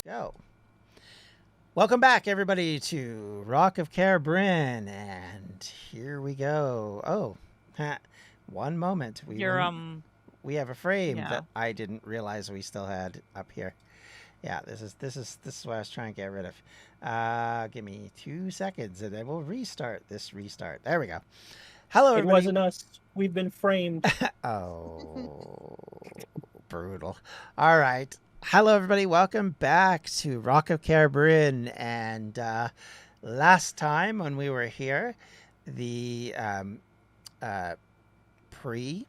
Go. Welcome back, everybody, to Rock of Cair, Bryn, and here we go. Oh, one moment. We have a frame Yeah. that I didn't realize we still had up here. Yeah, this is what I was trying to get rid of. Give me 2 seconds, and then we'll restart this restart. There we go. Hello, It everybody. wasn't us. We've been framed. Oh, brutal. All right. Hello, everybody. Welcome back to Rock of Cair, Bryn. And last time when we were here, the Pree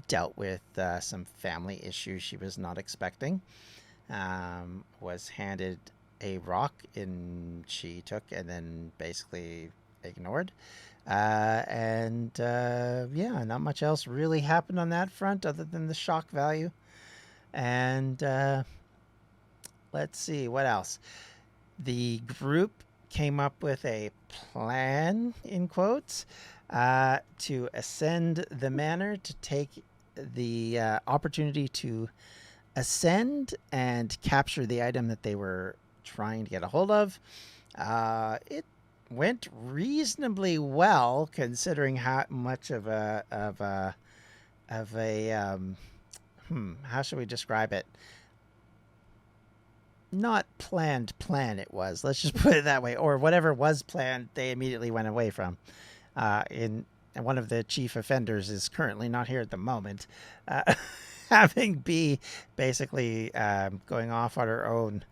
dealt with some family issues she was not expecting. Was handed a rock, and she took and then basically ignored. Yeah, not much else really happened on that front other than the shock value. And let's see what else. The group came up with a plan, in quotes, to ascend the manor, to take the opportunity to ascend and capture the item that they were trying to get a hold of. It went reasonably well, considering how much of a how should we describe it? Not planned plan it was. Let's just put it that way. Or whatever was planned, they immediately went away from. And one of the chief offenders is currently not here at the moment, having B basically going off on her own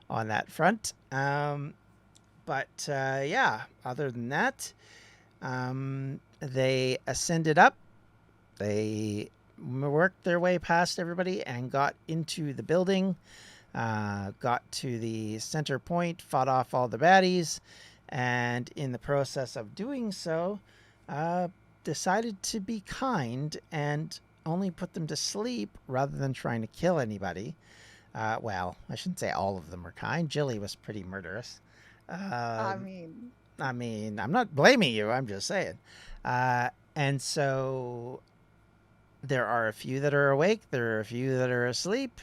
on that front. Yeah, other than that, they ascended up. They worked their way past everybody and got into the building. Got to the center point, fought off all the baddies, and in the process of doing so, decided to be kind and only put them to sleep rather than trying to kill anybody. Well, I shouldn't say all of them were kind. Jilly was pretty murderous. I mean, I'm not blaming you. I'm just saying. And so there are a few that are awake. There are a few that are asleep.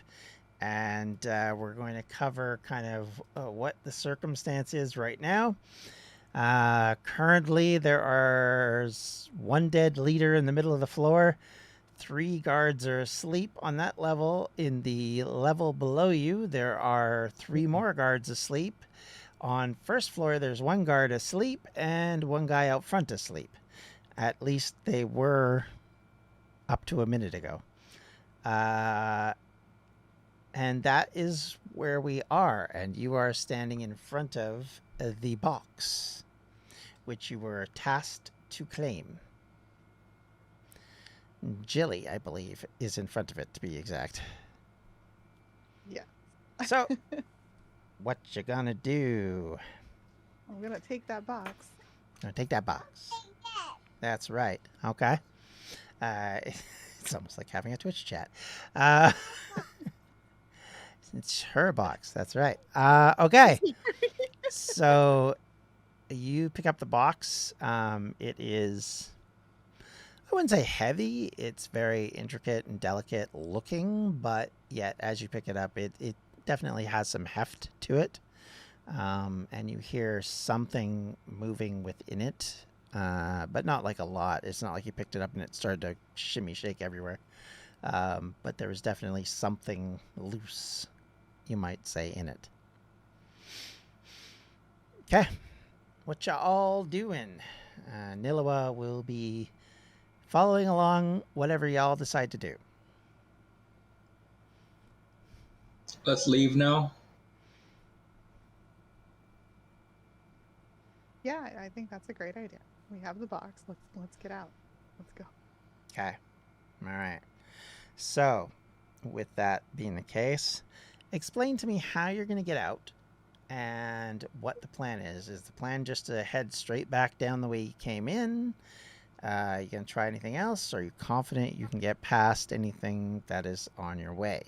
And we're going to cover kind of what the circumstance is right now. Currently, there are one dead leader in the middle of the floor. 3 guards are asleep on that level. In the level below you, there are 3 more guards asleep. On first floor, there's 1 guard asleep and 1 guy out front asleep. At least they were up to a minute ago. And that is where we are. And you are standing in front of the box, which you were tasked to claim. Jilly, I believe, is in front of it, to be exact. yeah. So, what you gonna do? I'm gonna take that box. Gonna take that box. That's right. Okay. It's almost like having a Twitch chat. It's her box. That's right. Okay. So you pick up the box. It is, I wouldn't say heavy. It's very intricate and delicate looking, but yet as you pick it up, it definitely has some heft to it. And you hear something moving within it, but not like a lot. It's not like you picked it up and it started to shimmy shake everywhere. But there was definitely something loose, you might say, in it. Okay. What y'all doing? Nileua will be following along whatever y'all decide to do. Let's leave now. Yeah, I think that's a great idea. We have the box. Let's get out. Let's go. Okay. All right. So, with that being the case, explain to me how you're going to get out and what the plan is. Is the plan just to head straight back down the way you came in? You going to try anything else? Are you confident you can get past anything that is on your way?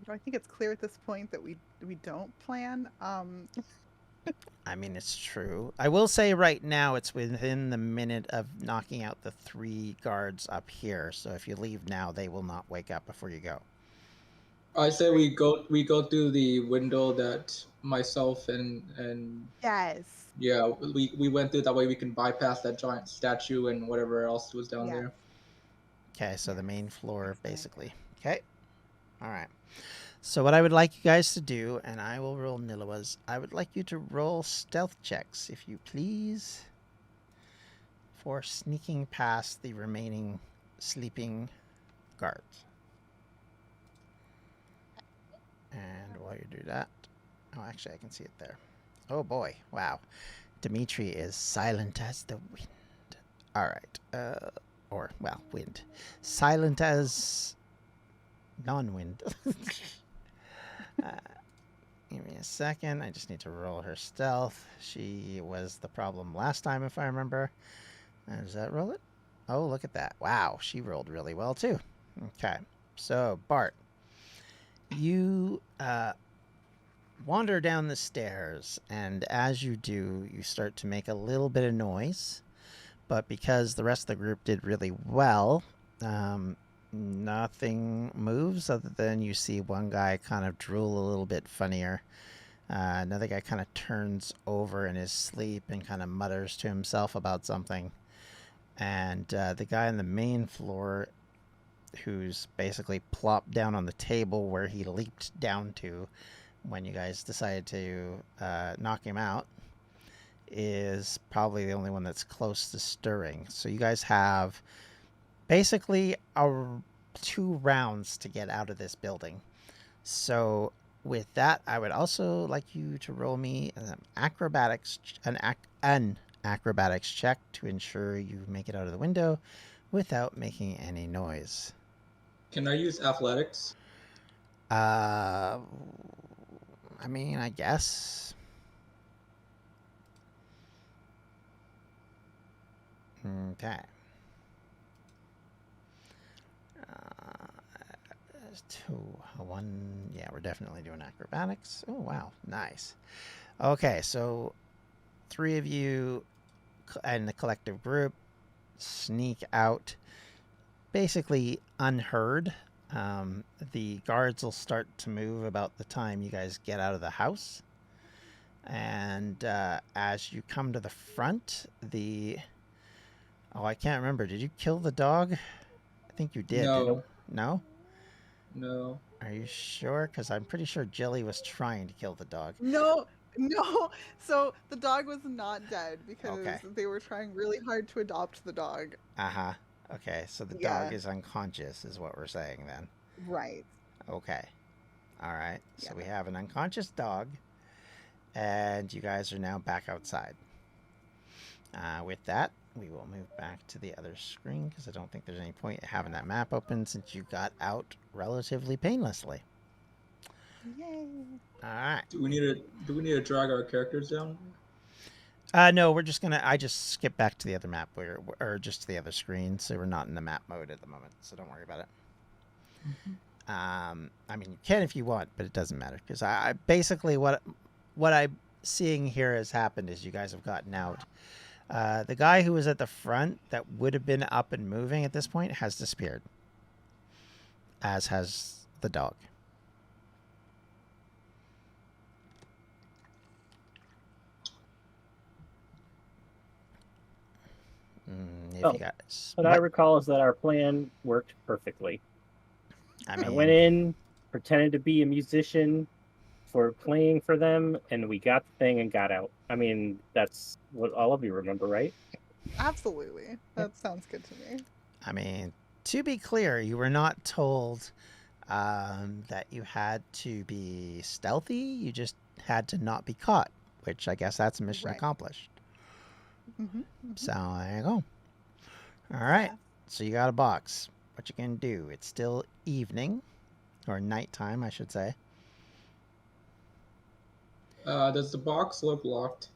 I think it's clear at this point that we don't plan. I mean, it's true. I will say right now it's within the minute of knocking out the 3 guards up here. So if you leave now, they will not wake up before you go. I say we go through the window that myself and Yes. yeah, we went through, that way we can bypass that giant statue and whatever else was down Yes. there. Okay, so the Yes, main floor, exactly. basically. Okay. All right. So what I would like you guys to do, and I will roll Nileua's, I would like you to roll stealth checks, if you please, for sneaking past the remaining sleeping guards. And while you do that, oh, actually, I can see it there. Oh boy, wow. Dimitri is silent as the wind. All right. Well, wind. Silent as non-wind. Give me a second. I just need to roll her stealth. She was the problem last time, if I remember. Does that roll it? Oh, look at that. Wow, she rolled really well, too. Okay. So, Bart, you wander down the stairs, and as you do, you start to make a little bit of noise. But because the rest of the group did really well, nothing moves other than you see one guy kind of drool a little bit funnier. Another guy kind of turns over in his sleep and kind of mutters to himself about something. And the guy on the main floor, who's basically plopped down on the table where he leaped down to when you guys decided to knock him out, is probably the only one that's close to stirring. So you guys have basically 2 rounds to get out of this building. So with that, I would also like you to roll me an acrobatics check to ensure you make it out of the window without making any noise. Can I use athletics? I mean, I guess. Okay. Yeah, we're definitely doing acrobatics. Oh, wow. Nice. Okay, so 3 of you and the collective group sneak out basically unheard. The guards will start to move about the time you guys get out of the house. And as you come to the front, I can't remember. Did you kill the dog? I think you did. No, No? no. Are you sure? Because I'm pretty sure Jilly was trying to kill the dog. No, no. So the dog was not dead because Okay. they were trying really hard to adopt the dog. Uh-huh. Okay, so the Yeah. dog is unconscious, is what we're saying then. Right. Okay. All right. So Yeah. we have an unconscious dog, and you guys are now back outside. With that, we will move back to the other screen because I don't think there's any point in having that map open since you got out relatively painlessly. Yay. All right. Do we need to drag our characters down? No, we're just gonna. I just skip back to the other map, or just to the other screen, so we're not in the map mode at the moment. So don't worry about it. Mm-hmm. I mean, you can if you want, but it doesn't matter because I basically what I'm seeing here has happened is you guys have gotten out. The guy who was at the front that would have been up and moving at this point has disappeared, as has the dog. If you guys, What I recall is that our plan worked perfectly. I I went in, pretended to be a musician for playing for them, and we got the thing and got out. I mean, that's what all of you remember, right? Absolutely. That sounds good to me. I mean, to be clear, you were not told that you had to be stealthy. You just had to not be caught, which I guess that's mission accomplished. Mm-hmm. So there you go. All right. So you got a box. What you can do? It's still evening, or nighttime, I should say. Does the box look locked?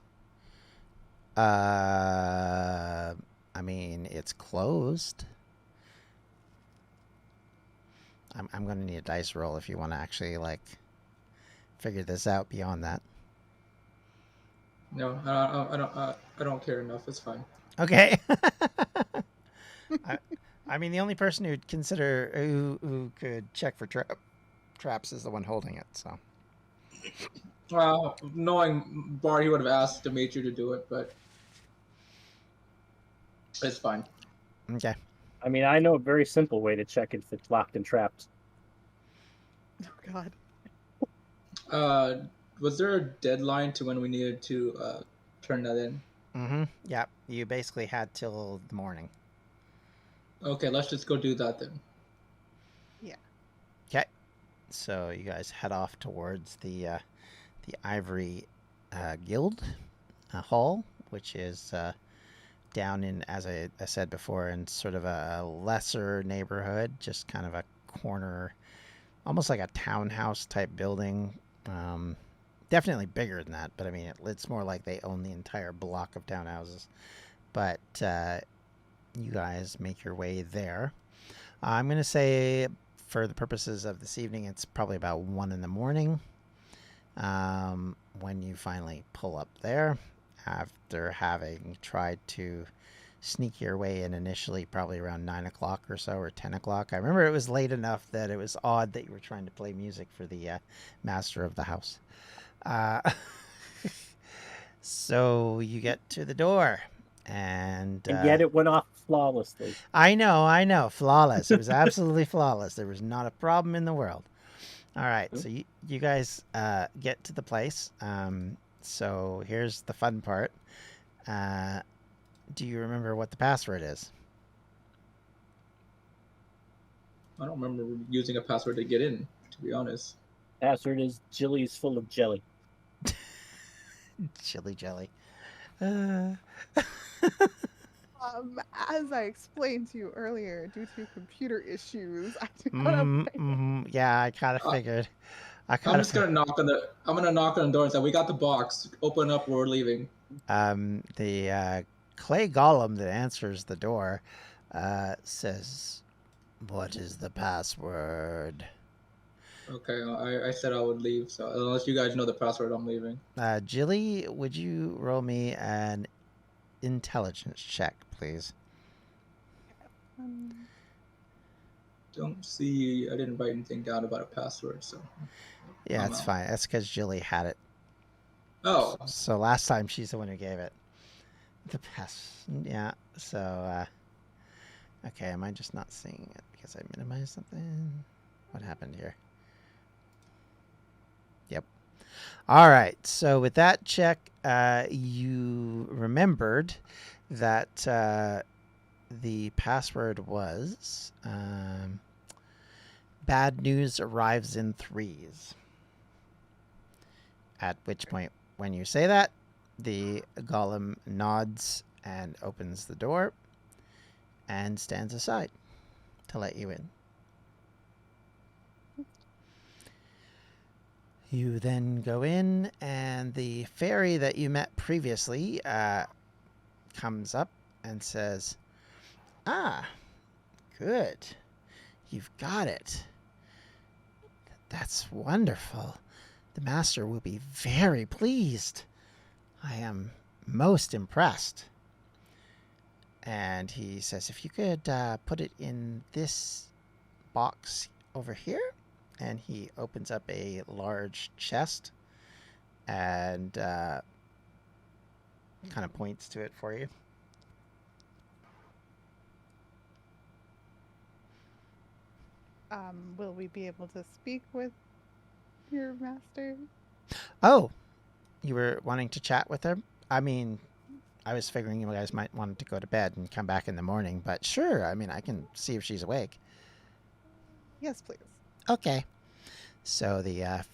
I mean, it's closed. I'm going to need a dice roll if you want to actually, like, figure this out beyond that. No, I don't care enough. It's fine. Okay. I mean, the only person who'd consider who could check for Traps is the one holding it, so. Well, knowing Bart, he would have asked Dimitri to do it, but it's fine. Okay. I mean, I know a very simple way to check if it's locked and trapped. Oh God. Was there a deadline to when we needed to turn that in? Mm-hmm. Yeah. You basically had till the morning. Okay, let's just go do that then. Yeah. Okay. So you guys head off towards the Ivory Guild Hall, which is down in, as I said before, in sort of a lesser neighborhood, just kind of a corner, almost like a townhouse type building. Definitely bigger than that, but I mean, it's more like they own the entire block of townhouses. But you guys make your way there. I'm going to say, for the purposes of this evening, it's probably about 1 in the morning when you finally pull up there, after having tried to sneak your way in initially, probably around 9 o'clock or so, or 10 o'clock. I remember it was late enough that it was odd that you were trying to play music for the master of the house. So you get to the door, and yet it went off flawlessly. I know, flawless. It was absolutely flawless. There was not a problem in the world. All right, so you guys get to the place. So here's the fun part. Do you remember what the password is? I don't remember using a password to get in, to be honest. Password is Jilly's full of jelly. Chili jelly. As I explained to you earlier, due to computer issues, I do not have. Yeah, I kind of figured. I'm gonna knock on the door and say, "We got the box. Open up. We're leaving." The clay golem that answers the door says, "What is the password?" Okay, I said I would leave. So unless you guys know the password, I'm leaving. Jilly, would you roll me an intelligence check, please? Don't see. I didn't write anything down about a password, so. Yeah, it's fine. That's because Jilly had it. Oh. So last time she's the one who gave it. The pass. Yeah. So. Okay. Am I just not seeing it because I minimized something? What happened here? Yep. All right. So with that check, you remembered that the password was "Bad news arrives in threes." At which point, when you say that, the golem nods and opens the door and stands aside to let you in. You then go in, and the fairy that you met previously comes up and says, "Ah, good. You've got it. That's wonderful. The master will be very pleased. I am most impressed." And he says, "If you could put it in this box over here." And he opens up a large chest and kind of points to it for you. Will we be able to speak with your master? Oh, you were wanting to chat with her? I mean, I was figuring you guys might want to go to bed and come back in the morning, but sure, I mean, I can see if she's awake. Yes, please. Okay. So the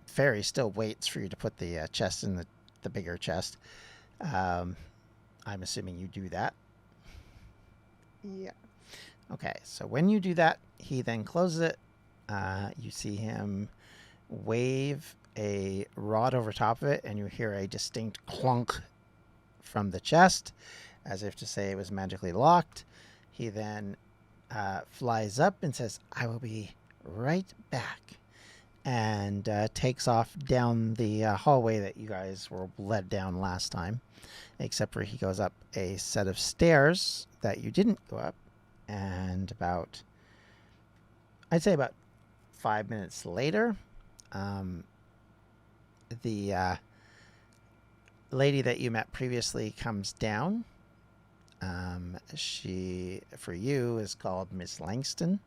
fairy still waits for you to put the chest in the bigger chest. I'm assuming you do that. Yeah. Okay, so when you do that, he then closes it. You see him wave a rod over top of it, and you hear a distinct clunk from the chest, as if to say it was magically locked. He then flies up and says, "I will be right back," and takes off down the hallway that you guys were led down last time, except for he goes up a set of stairs that you didn't go up, and I'd say about 5 minutes later, the lady that you met previously comes down. She, for you, is called Miss Langston.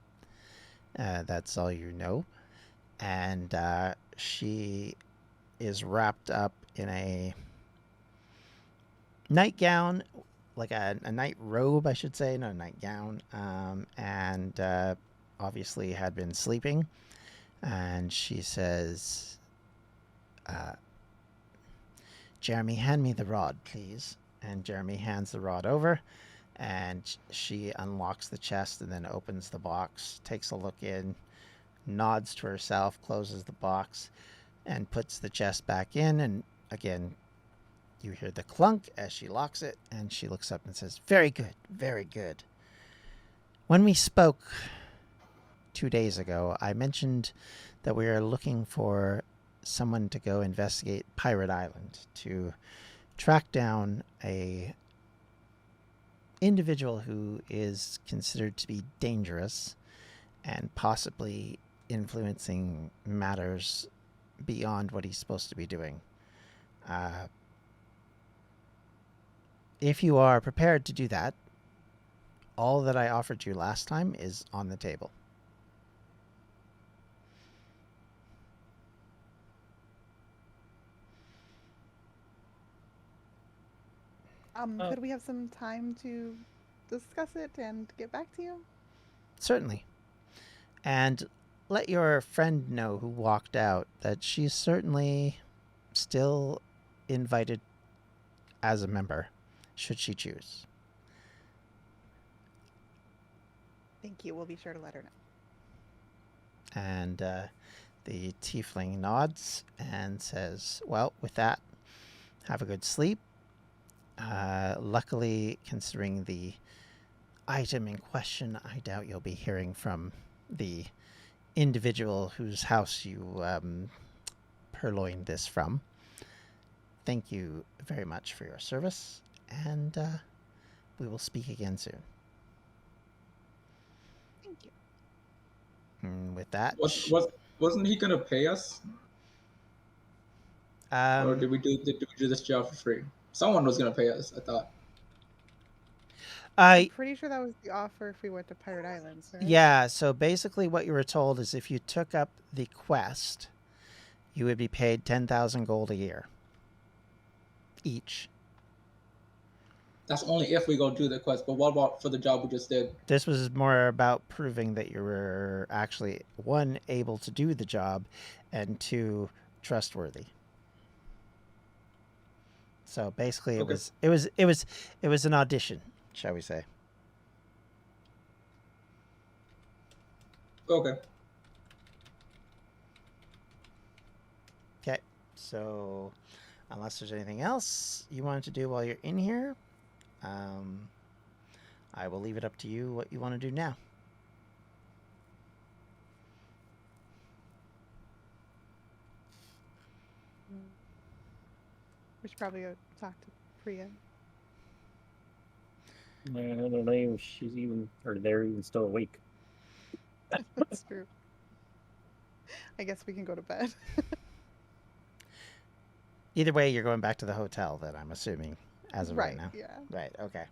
That's all you know. And she is wrapped up in a nightgown, like a night robe, I should say, not a nightgown, and obviously had been sleeping. And she says, Jeremy, hand me the rod, please. And Jeremy hands the rod over, and she unlocks the chest and then opens the box, takes a look in, nods to herself, closes the box, and puts the chest back in. And again, you hear the clunk as she locks it, and she looks up and says, very good, very good. When we spoke 2 days ago, I mentioned that we are looking for someone to go investigate Pirate Island, to track down a individual who is considered to be dangerous and possibly influencing matters beyond what he's supposed to be doing. If you are prepared to do that, all that I offered you last time is on the table. Could we have some time to discuss it and get back to you? Certainly. And let your friend know who walked out that she's certainly still invited as a member, should she choose. Thank you. We'll be sure to let her know. And the tiefling nods and says, well, with that, have a good sleep. Luckily, considering the item in question, I doubt you'll be hearing from the individual whose house you purloined this from. Thank you very much for your service, and we will speak again soon. Thank you. And with that, Wasn't he gonna pay us, or did we do this job for free? Someone was gonna pay us, I thought. I'm pretty sure that was the offer if we went to Pirate Islands, right? Yeah, so basically what you were told is if you took up the quest, you would be paid 10,000 gold a year. Each. That's only if we go do the quest, but what about for the job we just did? This was more about proving that you were actually, one, able to do the job, and two, trustworthy. So basically Okay. it was an audition, shall we say. Okay. Okay. So unless there's anything else you wanted to do while you're in here, I will leave it up to you what you want to do now. We should probably go talk to Priya. I don't know if she's even, or they're even still awake. That's true. I guess we can go to bed. Either way, you're going back to the hotel then, I'm assuming, as of right now. Yeah. Right, okay.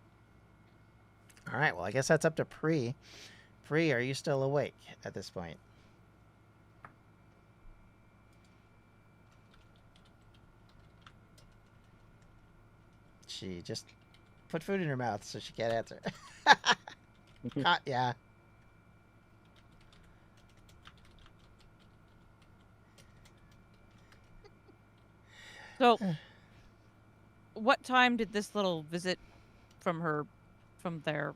All right, well, I guess that's up to Pree. Pree, are you still awake at this point? She just put food in her mouth so she can't answer. Yeah. So, what time did this little visit from their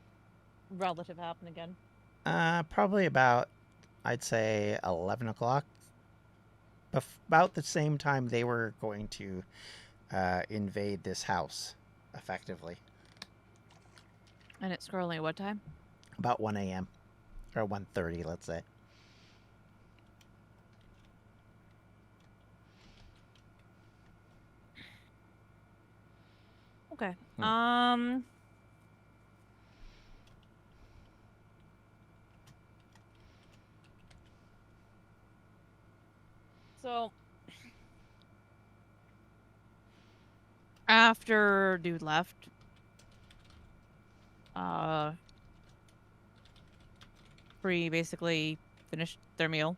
relative happen again? Probably about, I'd say, 11 o'clock. About the same time they were going to invade this house, effectively. And it's currently what time? About 1 a.m. Or 1:30, let's say. Okay. So after dude left, Pree basically finished their meal.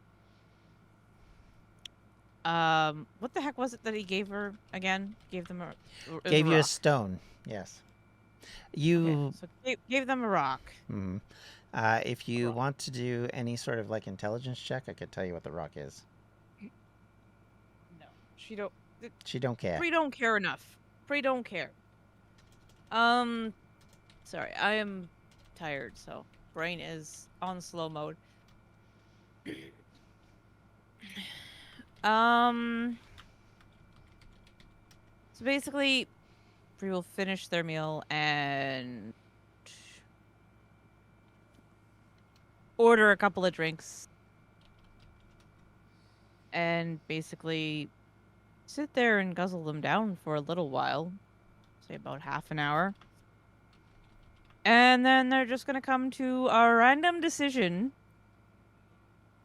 What the heck was it that he gave her again? Gave them a Gave you a rock. stone. Yes. Okay, You. so gave them a rock. Mhm. If you want to do any sort of like intelligence check, I could tell you what the rock is. No, she don't. She don't care. Pree don't care enough. Pree don't care. Sorry, I am tired, so brain is on slow mode. So basically, Pree will finish their meal and order a couple of drinks and basically sit there and guzzle them down for a little while, say about half an hour. And then they're just going to come to a random decision,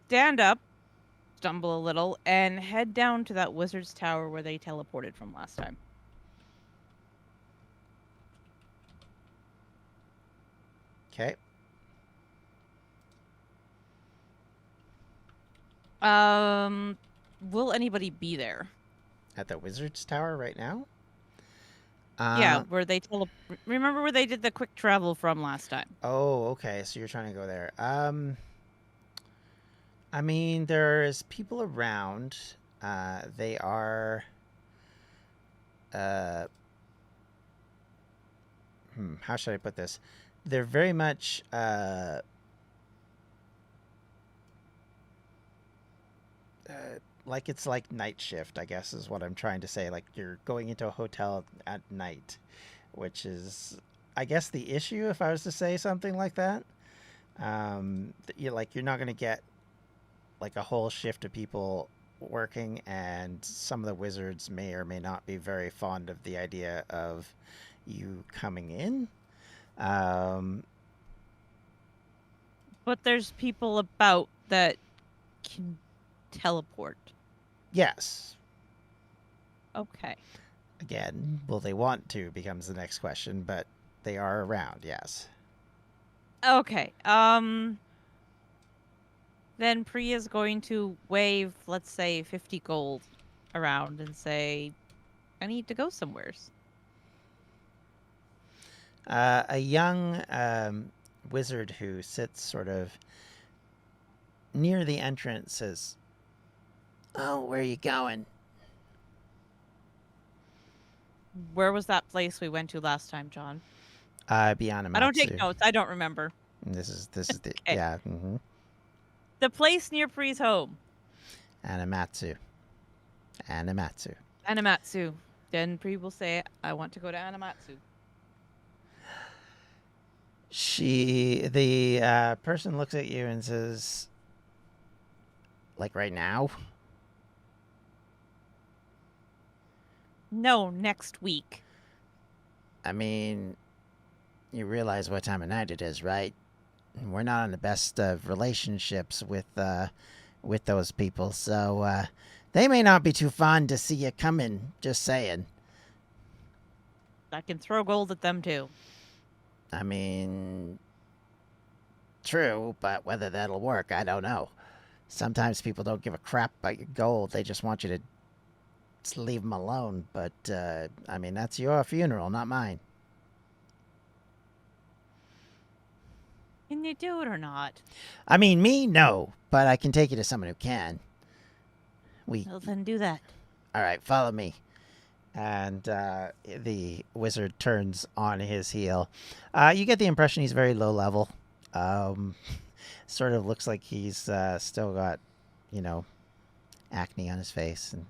stand up, stumble a little, and head down to that wizard's tower where they teleported from last time. Okay. Will anybody be there? At the wizard's tower right now? Yeah, where they remember where they did the quick travel from last time? Oh, okay. So you're trying to go there. I mean, there's people around. They are. How should I put this? They're very much. Like it's like night shift, I guess is what I'm trying to say. Like you're going into a hotel at night, which is, I guess, the issue if I was to say something like that. You're not going to get like a whole shift of people working, and some of the wizards may or may not be very fond of the idea of you coming in. But there's people about that can teleport. Yes. Okay. Again, will they want to becomes the next question, but they are around, yes. Okay. Then Pree is going to wave, let's say, 50 gold around and say, I need to go somewheres. A young wizard who sits sort of near the entrance says, "Oh, where are you going?" Where was that place we went to last time, John? Beyond I don't take notes. I don't remember. This is the Okay. yeah. Mm-hmm. The place near Pree's home. Animatsu. Animatsu. Then Pree will say, I want to go to Animatsu. The person looks at you and says, "Like right now?" No, next week. I mean, you realize what time of night it is, right? We're not on the best of relationships with those people, so they may not be too fond to see you coming. Just saying. I can throw gold at them too. I mean, true, but whether that'll work, I don't know. Sometimes people don't give a crap about your gold. They just want you to just leave them alone. But, I mean, that's your funeral, not mine. Can you do it or not? I mean, me, no. But I can take you to someone who can. Well, then do that. All right, follow me. And the wizard turns on his heel. You get the impression he's very low level. Sort of looks like he's still got, acne on his face and,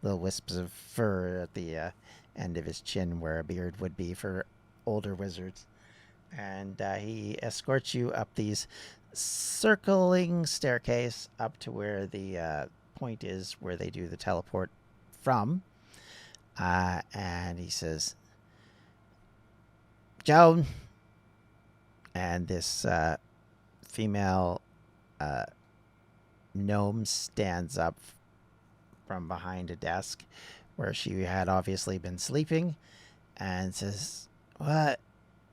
little wisps of fur at the end of his chin where a beard would be for older wizards. And he escorts you up these circling staircase up to where the point is where they do the teleport from. And he says, "Joan." And this female gnome stands up from behind a desk where she had obviously been sleeping and says, What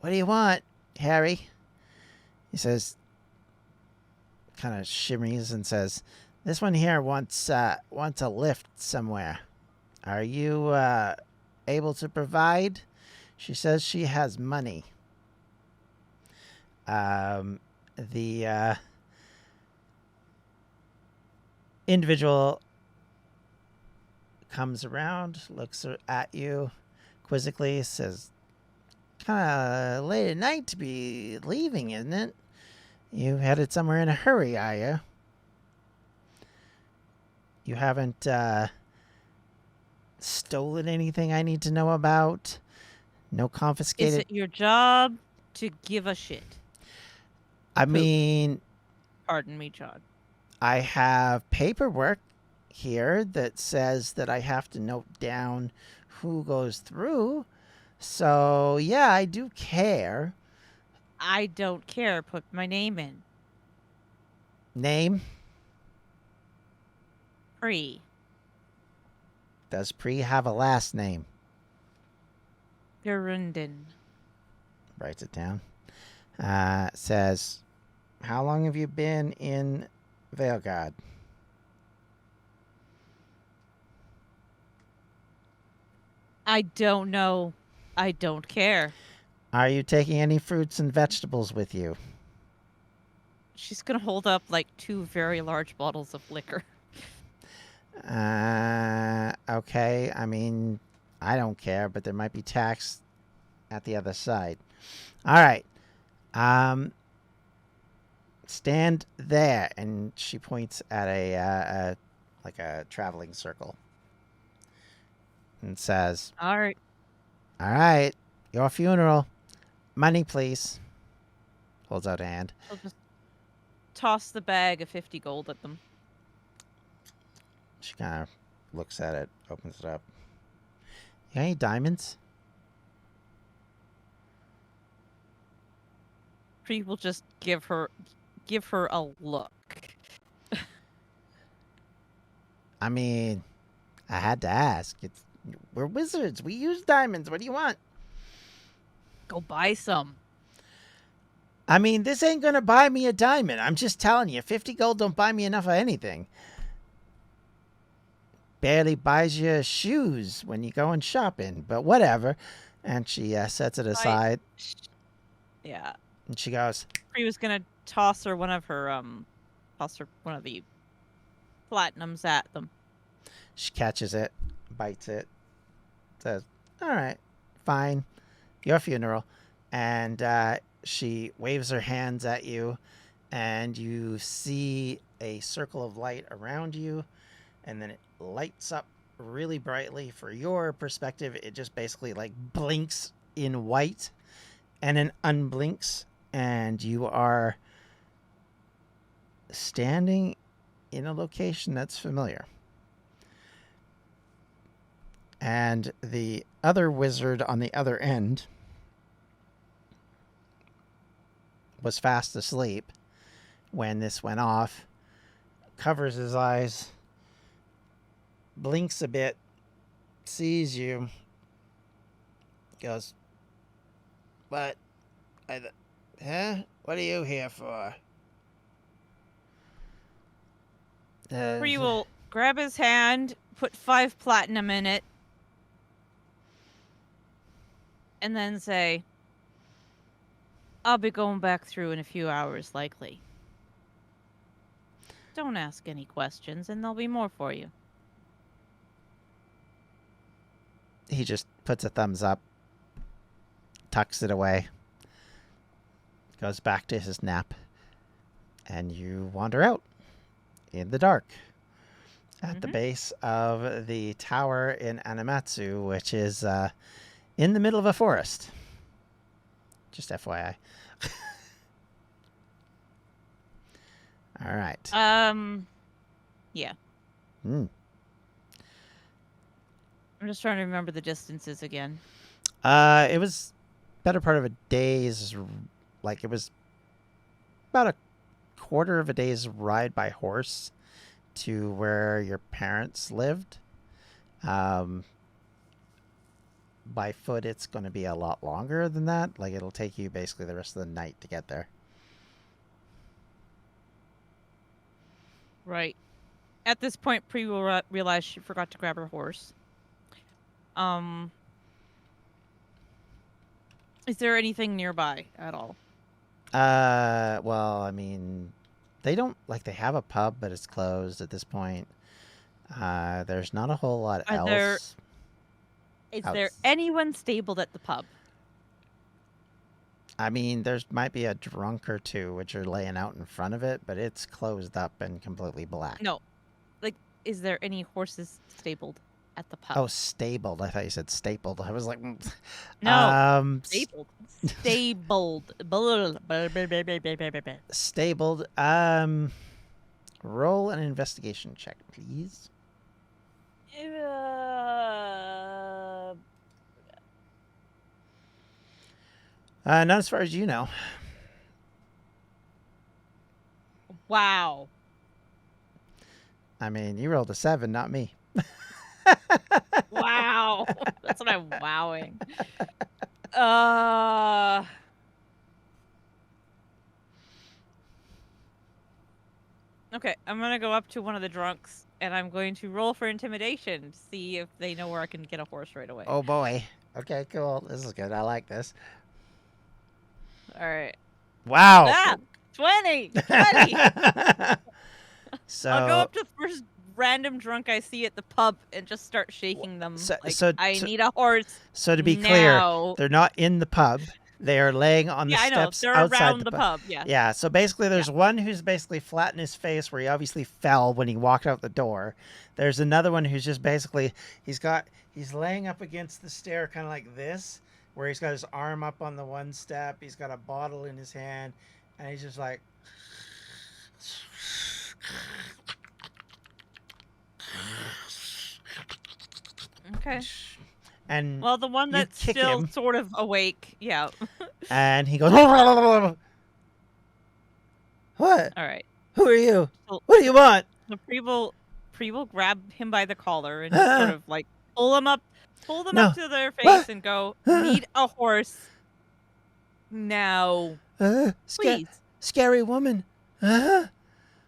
do you want, Harry? He says, kind of shimmies and says, This one here wants a lift somewhere. Are you able to provide? She says she has money. The individual comes around, looks at you quizzically, says, kind of late at night to be leaving, isn't it? You headed somewhere in a hurry, are you? You haven't stolen anything I need to know about? No Is confiscated? it your job to give a shit? I mean, Pardon me, John. I have paperwork here that says that I have to note down who goes through. So, yeah, I do care. I don't care. Put my name in. Name? Pree. Does Pree have a last name? Gerundin. Writes it down. Says, how long have you been in Veilguard? I don't know. I don't care. Are you taking any fruits and vegetables with you? She's gonna hold up like 2 very large bottles of liquor. Okay. I mean, I don't care, but there might be tax at the other side. All right. Stand there, and she points at a like a traveling circle, and says, All right. "All right, your funeral, money, please." Holds out a hand. I'll just toss the bag of 50 gold at them. She kind of looks at it, opens it up. You got any diamonds? Pree will just give her a look. I mean, I had to ask. We're wizards. We use diamonds. What do you want? Go buy some. I mean, this ain't gonna buy me a diamond. I'm just telling you, 50 gold don't buy me enough of anything. Barely buys you shoes when you go and shopping, but whatever. And she sets it aside, Yeah. and she goes, Pree was gonna toss her one of one of the platinums at them. she catches it, bites it, says, all right, fine, your funeral. And she waves her hands at you, and you see a circle of light around you, and then it lights up really brightly. For your perspective, it just basically like blinks in white and then unblinks, and you are standing in a location that's familiar. And the other wizard on the other end was fast asleep when this went off, covers his eyes, blinks a bit, sees you, goes, What? What are you here for? Pree will grab his hand, put 5 platinum in it, and then say, I'll be going back through in a few hours, likely. Don't ask any questions, and there'll be more for you. He just puts a thumbs up, tucks it away, goes back to his nap, and you wander out in the dark at the base of the tower in Animatsu, which is in the middle of a forest. Just FYI. All right. Yeah. Hmm. I'm just trying to remember the distances again. It was better part of a day's, like it was about a quarter of a day's ride by horse to where your parents lived. By foot, it's going to be a lot longer than that. Like, it'll take you basically the rest of the night to get there. Right. At this point, Pree will realize she forgot to grab her horse. Is there anything nearby at all? Well, I mean, they don't, like, they have a pub, but it's closed at this point. There's not a whole lot else. Is there anyone stabled at the pub? I mean, there's might be a drunk or two which are laying out in front of it, but it's closed up and completely black. No. Like, is there any horses stabled at the pub? Oh, stabled. I thought you said stapled. I was like, no. Stabled. Stabled. Stabled. Roll an investigation check, please. Not as far as you know. Wow. I mean, you rolled a 7, not me. Wow. That's what I'm wowing. Okay, I'm going to go up to one of the drunks, and I'm going to roll for intimidation to see if they know where I can get a horse right away. Oh, boy. Okay, cool. This is good. I like this. All right. Wow. Ah, 20! 20! So I'll go up to the first random drunk I see at the pub and just start shaking them. I need a horse. So to be now. clear, they're not in the pub. They are laying on the steps they're outside around the pub. Yeah. Yeah. So basically, there's one who's basically flat in his face, where he obviously fell when he walked out the door. There's another one who's just basically he's laying up against the stair, kind of like this, where he's got his arm up on the one step. He's got a bottle in his hand, and he's just like. Okay. And well, the one that's still sort of awake, yeah. And he goes, "What? All right. Who are you? What do you want?" So Pree will grab him by the collar and just sort of like pull them up to their face and go, "Need a horse now, please." Scary woman.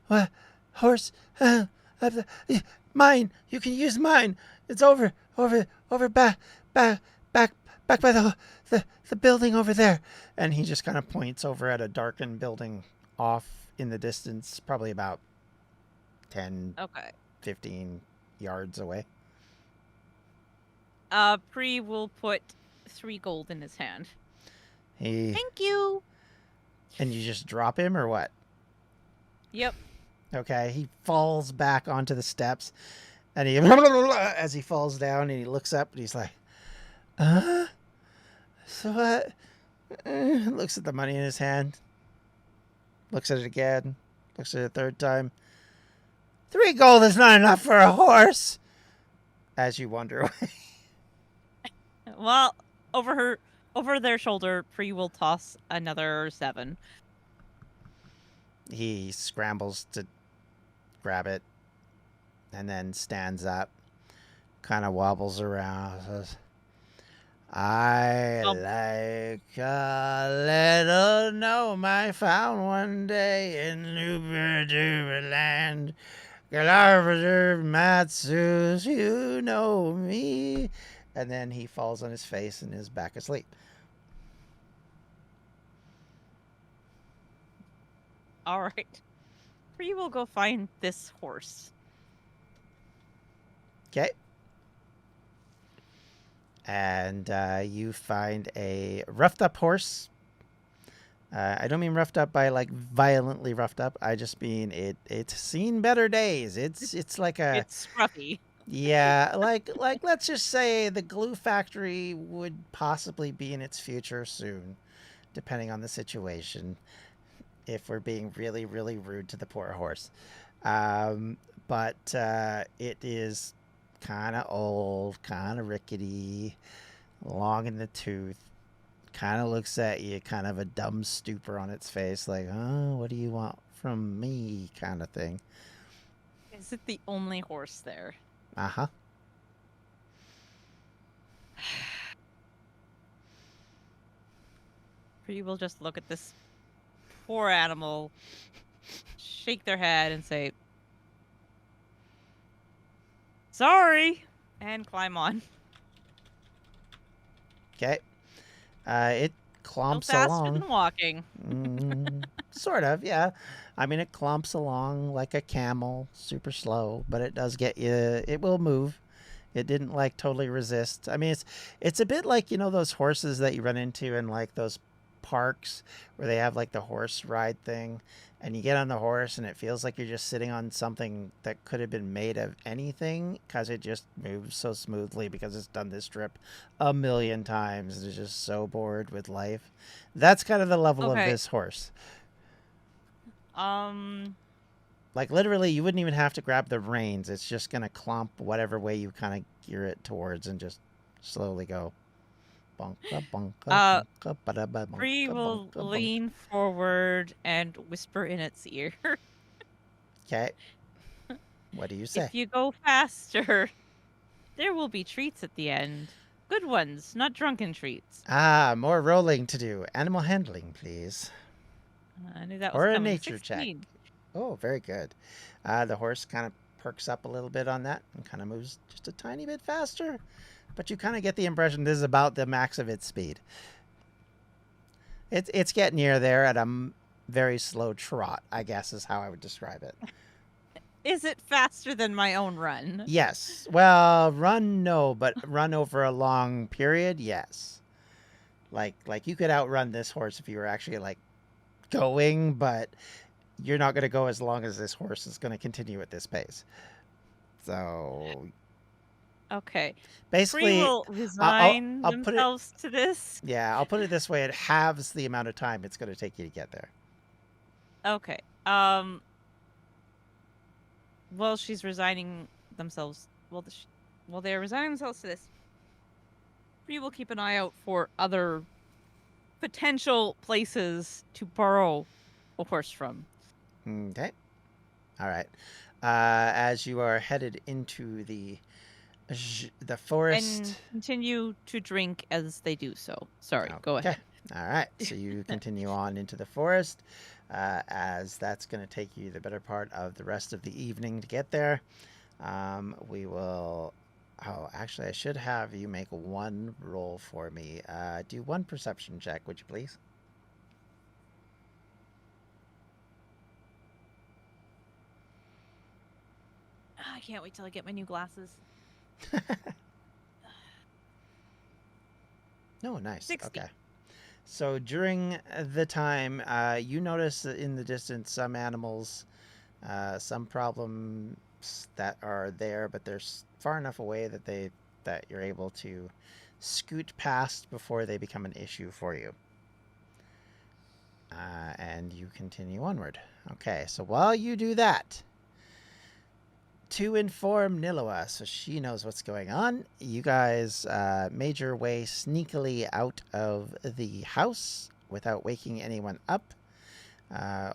What? Horse? Mine. You can use mine. It's over back by the building over there. And he just kind of points over at a darkened building off in the distance, probably about 10, 15 yards away. Pree will put 3 gold in his hand. Thank you. And you just drop him or what? Yep. Okay, he falls back onto the steps, and he as he falls down, and he looks up, and he's like, so what? Looks at the money in his hand, looks at it again, looks at it a third time. 3 gold is not enough for a horse. As you wander away. Well, over their shoulder, Pree will toss another 7. He scrambles to grab it and then stands up, kind of wobbles around, says, I like a little gnome I found one day in Luberduber land. Galarvadur Matsus, you know me. And then he falls on his face and is back asleep. All right. Pree will go find this horse. Okay. And you find a roughed up horse. I don't mean roughed up by like violently roughed up. I just mean it's seen better days. It's like a it's scruffy. Yeah, like let's just say the glue factory would possibly be in its future soon, depending on the situation. If we're being really, really rude to the poor horse. But it is kind of old, kind of rickety, long in the tooth, kind of looks at you, kind of a dumb stupor on its face, like, oh, what do you want from me, kind of thing. Is it the only horse there? Uh-huh. Pree will just look at this poor animal, shake their head, and say, "Sorry," and climb on. Okay. It Still clomps faster along. than walking. Sort of, yeah. I mean, it clomps along like a camel, super slow, but it does get you. It will move. It didn't like totally resist. I mean, it's a bit like, you know, those horses that you run into in like those parks where they have like the horse ride thing, and you get on the horse and it feels like you're just sitting on something that could have been made of anything because it just moves so smoothly because it's done this trip a million times. It's just so bored with life. That's kind of the level of Okay. this horse. Like, literally, you wouldn't even have to grab the reins. It's just going to clomp whatever way you kind of gear it towards and just slowly go. Bonka, bonka, bonka, ba-da-ba, bonka, Bree will bonka, bonka. lean forward and whisper in its ear. Okay. What do you say? If you go faster, there will be treats at the end. Good ones, not drunken treats. More rolling to do. Animal handling, please. I knew that was Or a coming. nature 16. check. Oh, very good. The horse kind of perks up a little bit on that and kind of moves just a tiny bit faster. But you kind of get the impression this is about the max of its speed. It's getting near there at a very slow trot, I guess is how I would describe it. Is it faster than my own run? Yes. Well, run, no, but run over a long period, yes. Like you could outrun this horse if you were actually like going, but you're not going to go as long as this horse is going to continue at this pace. So Okay. basically, Pree will resign I'll put it. themselves to this. Yeah, I'll put it this way: it halves the amount of time it's going to take you to get there. Okay. Well, she's resigning themselves. Well, they're resigning themselves to this. Pree will keep an eye out for other potential places to borrow a horse from. Okay. All right. As you are headed into the forest. And continue to drink as they do so. Sorry, go ahead. All right. So you continue on into the forest, as that's going to take you the better part of the rest of the evening to get there. We will. Oh, actually, I should have you make one roll for me. Do one perception check, would you please? I can't wait till I get my new glasses. No, nice. 60. Okay. So during the time, you notice that in the distance some animals, some problems that are there, but they're far enough away that you're able to scoot past before they become an issue for you. And you continue onward. Okay, so while you do that, to inform Nileua so she knows what's going on, you guys made your way sneakily out of the house without waking anyone up.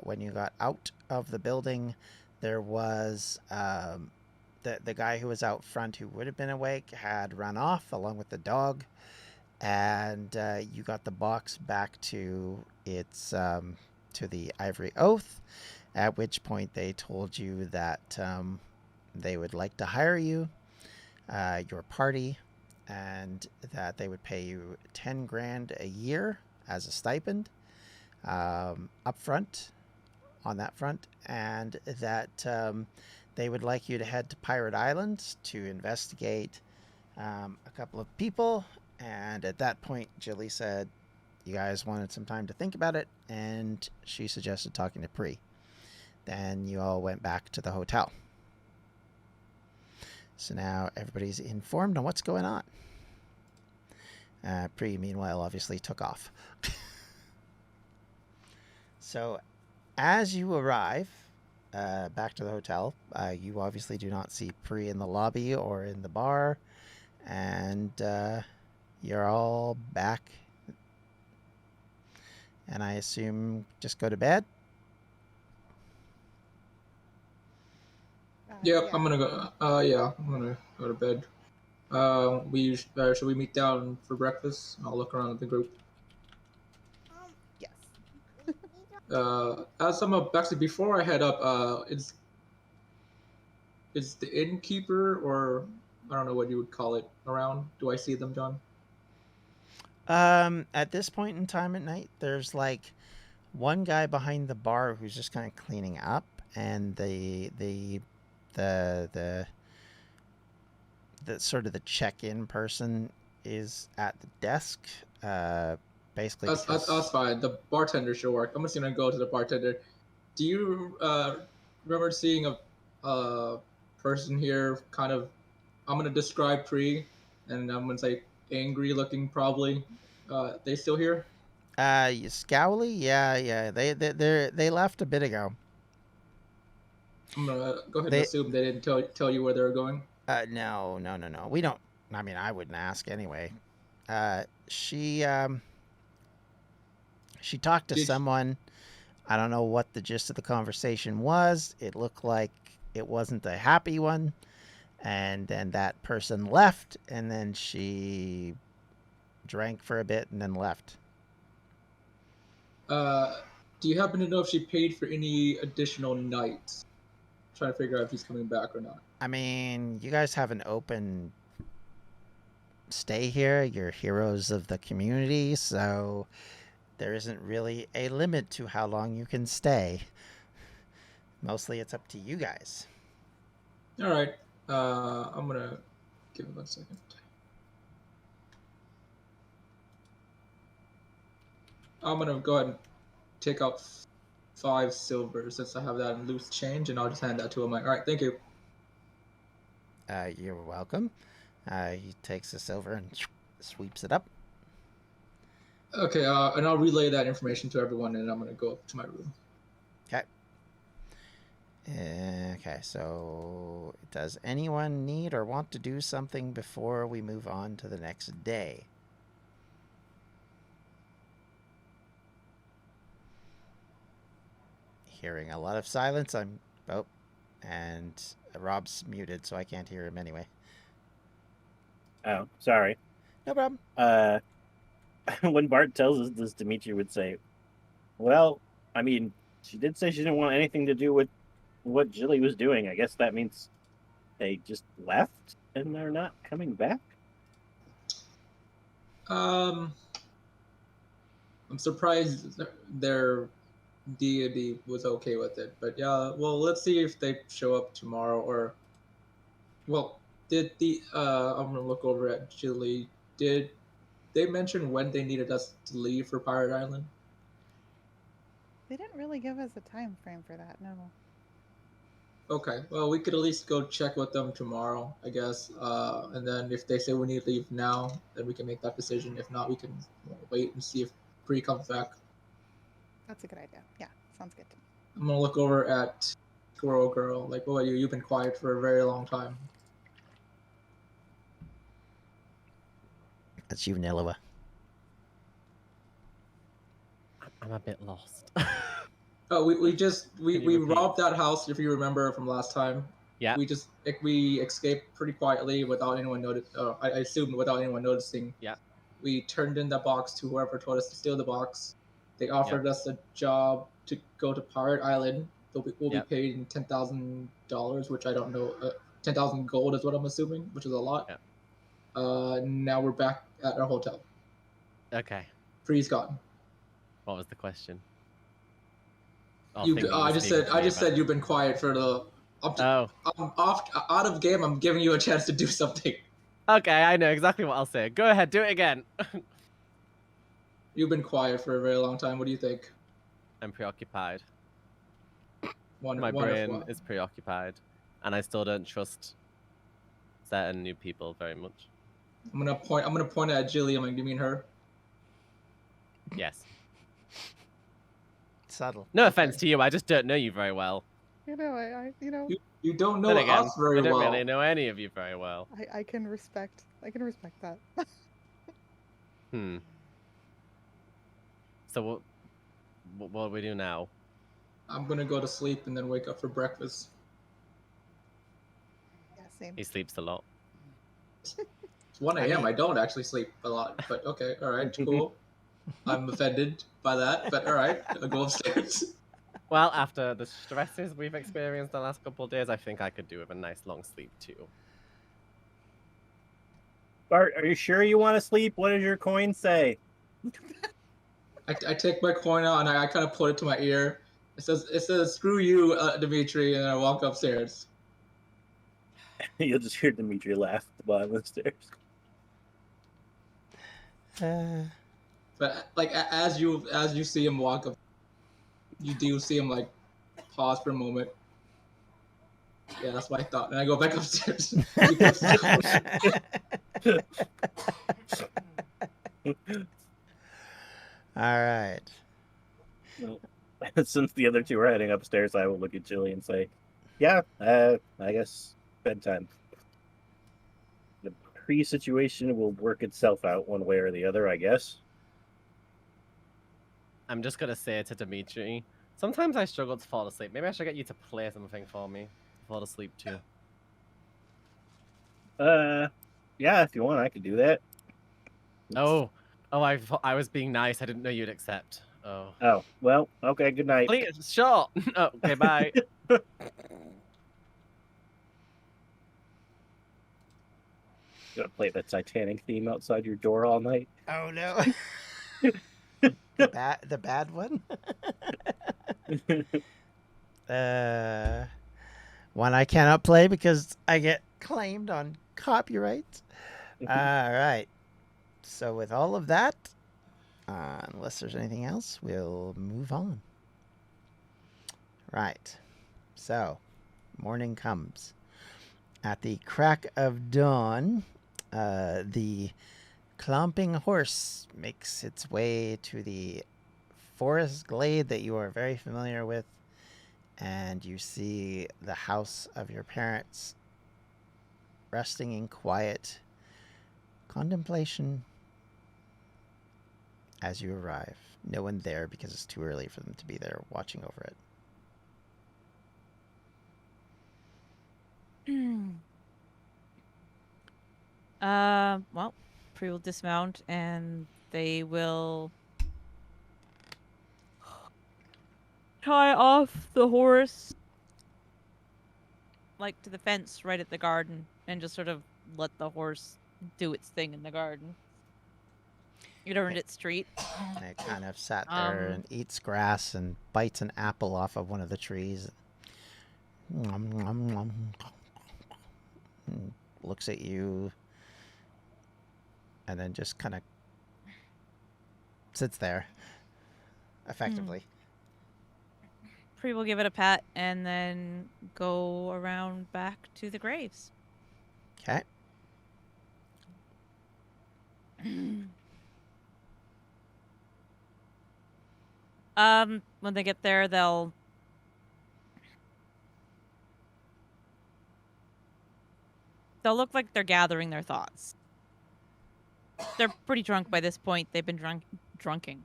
When you got out of the building, there was the guy who was out front who would have been awake had run off along with the dog, and you got the box back to its to the Ivory Oath, at which point they told you that they would like to hire you, your party, and that they would pay you 10 grand a year as a stipend up front on that front, and that they would like you to head to Pirate Island to investigate a couple of people. And at that point, Jilly said you guys wanted some time to think about it, and she suggested talking to Pree. Then you all went back to the hotel. So now everybody's informed on what's going on. Pree, meanwhile, obviously took off. So as you arrive back to the hotel, you obviously do not see Pree in the lobby or in the bar. And you're all back. And I assume just go to bed? Yep, yeah. I'm gonna go. Yeah, I'm gonna go to bed. Should we meet down for breakfast? I'll look around at the group. Yes. As I'm up, actually, before I head up, is the innkeeper, or I don't know what you would call it, around? Do I see them, John? At this point in time at night, there's like one guy behind the bar who's just kind of cleaning up, and the sort of the check-in person is at the desk. Basically That's fine. The bartender should work. I'm just gonna go to the bartender. Do you remember seeing a person here? Kind of. I'm gonna describe Pree, and I'm gonna say angry looking, probably. They still here? Scowly, yeah. They left a bit ago. I'm gonna go ahead and They assume they didn't tell you where they were going. no. We don't. I mean, I wouldn't ask anyway. She talked to Did someone. I don't know what the gist of the conversation was. It looked like it wasn't a happy one. And then that person left, and then she drank for a bit and then left. Do you happen to know if she paid for any additional nights? I'm trying to figure out if he's coming back or not. I mean, you guys have an open stay here. You're heroes of the community, so there isn't really a limit to how long you can stay. Mostly it's up to you guys. All right. I'm gonna give it 1 second. I'm gonna go ahead and take out 5 silver since I have that in loose change, and I'll just hand that to him. Like, all right, thank you. You're welcome. He takes the silver and sweeps it up. Okay, and I'll relay that information to everyone, and I'm gonna go up to my room. Okay. Okay, so does anyone need or want to do something before we move on to the next day? Hearing a lot of silence. And Rob's muted, so I can't hear him anyway. Oh, sorry. No problem. When Bart tells us this, Dimitri would say, well, I mean, she did say she didn't want anything to do with what Jilly was doing. I guess that means they just left and they're not coming back? I'm surprised their deity was okay with it, but yeah. Well, let's see if they show up tomorrow, or well, did the I'm gonna look over at Jilly. Did they mention when they needed us to leave for Pirate Island? They didn't really give us a time frame for that, no. Okay, well, we could at least go check with them tomorrow, I guess. And then if they say we need to leave now, then we can make that decision. If not, we can wait and see if Pree comes back. That's a good idea. Yeah, sounds good to me. I'm gonna look over at Squirrel Girl. Like, what about you? You've been quiet for a very long time. That's you, Nileua. I'm a bit lost. Oh, we Can you repeat? robbed that house, if you remember from last time. Yeah. We escaped pretty quietly without anyone I assume without anyone noticing. Yeah. We turned in that box to whoever told us to steal the box. They offered us a job to go to Pirate Island. We'll be paid in $10,000, which I don't know. 10,000 gold is what I'm assuming, which is a lot. Yeah. Now we're back at our hotel. Okay. Pree's gone. What was the question? I just said you've been quiet for the. I'm out of game. I'm giving you a chance to do something. Okay, I know exactly what I'll say. Go ahead, do it again. You've been quiet for a very long time. What do you think? I'm preoccupied. My Wonderful. brain is preoccupied, and I still don't trust certain new people very much. I'm gonna point at Jilly. I'm like, do you mean her? Yes. Subtle. No offense to you, I just don't know you very well. You know, You don't know Then again, us very I don't well. really know any of you very well. I can respect that. So what do we do now? I'm gonna go to sleep and then wake up for breakfast. Same. He sleeps a lot. It's 1 I a.m. mean- I don't actually sleep a lot, but okay, all right, cool. I'm offended by that, but all right, I'll go upstairs. Well, after the stresses we've experienced the last couple of days, I think I could do with a nice long sleep too. Bart, are you sure you want to sleep? What does your coin say? I take my coin out and I kind of put it to my ear. It says screw you, Dimitri, and I walk upstairs. You'll just hear Dimitri laugh at the bottom of the stairs. But like as you see him walk up, you do see him like pause for a moment. Yeah, that's what I thought. And I go back upstairs. He puts his coin. All right. Well, since the other two are heading upstairs, I will look at Jilly and say, yeah, I guess bedtime. The Pree situation will work itself out one way or the other, I guess. I'm just gonna say to Dimitri, sometimes I struggle to fall asleep. Maybe I should get you to play something for me to fall asleep too. Yeah, if you want, I could do that. Oh, I was being nice. I didn't know you'd accept. Oh. Oh, well, okay, good night. Please, sure. Oh, okay, bye. Gonna play the Titanic theme outside your door all night. Oh no. The bad one. One I cannot play because I get claimed on copyright. All right. So with all of that, unless there's anything else, we'll move on. Right. So, morning comes. At the crack of dawn, the clomping horse makes its way to the forest glade that you are very familiar with, and you see the house of your parents resting in quiet contemplation as you arrive. No one there because it's too early for them to be there watching over it. Well, Pree will dismount and they will tie off the horse like to the fence right at the garden and just sort of let the horse do its thing in the garden. It earned its treat. It kind of sat there and eats grass and bites an apple off of one of the trees. And looks at you and then just kind of sits there effectively. Pree will give it a pat and then go around back to the graves. Okay. When they get there, they'll look like they're gathering their thoughts. They're pretty drunk by this point. They've been drunking.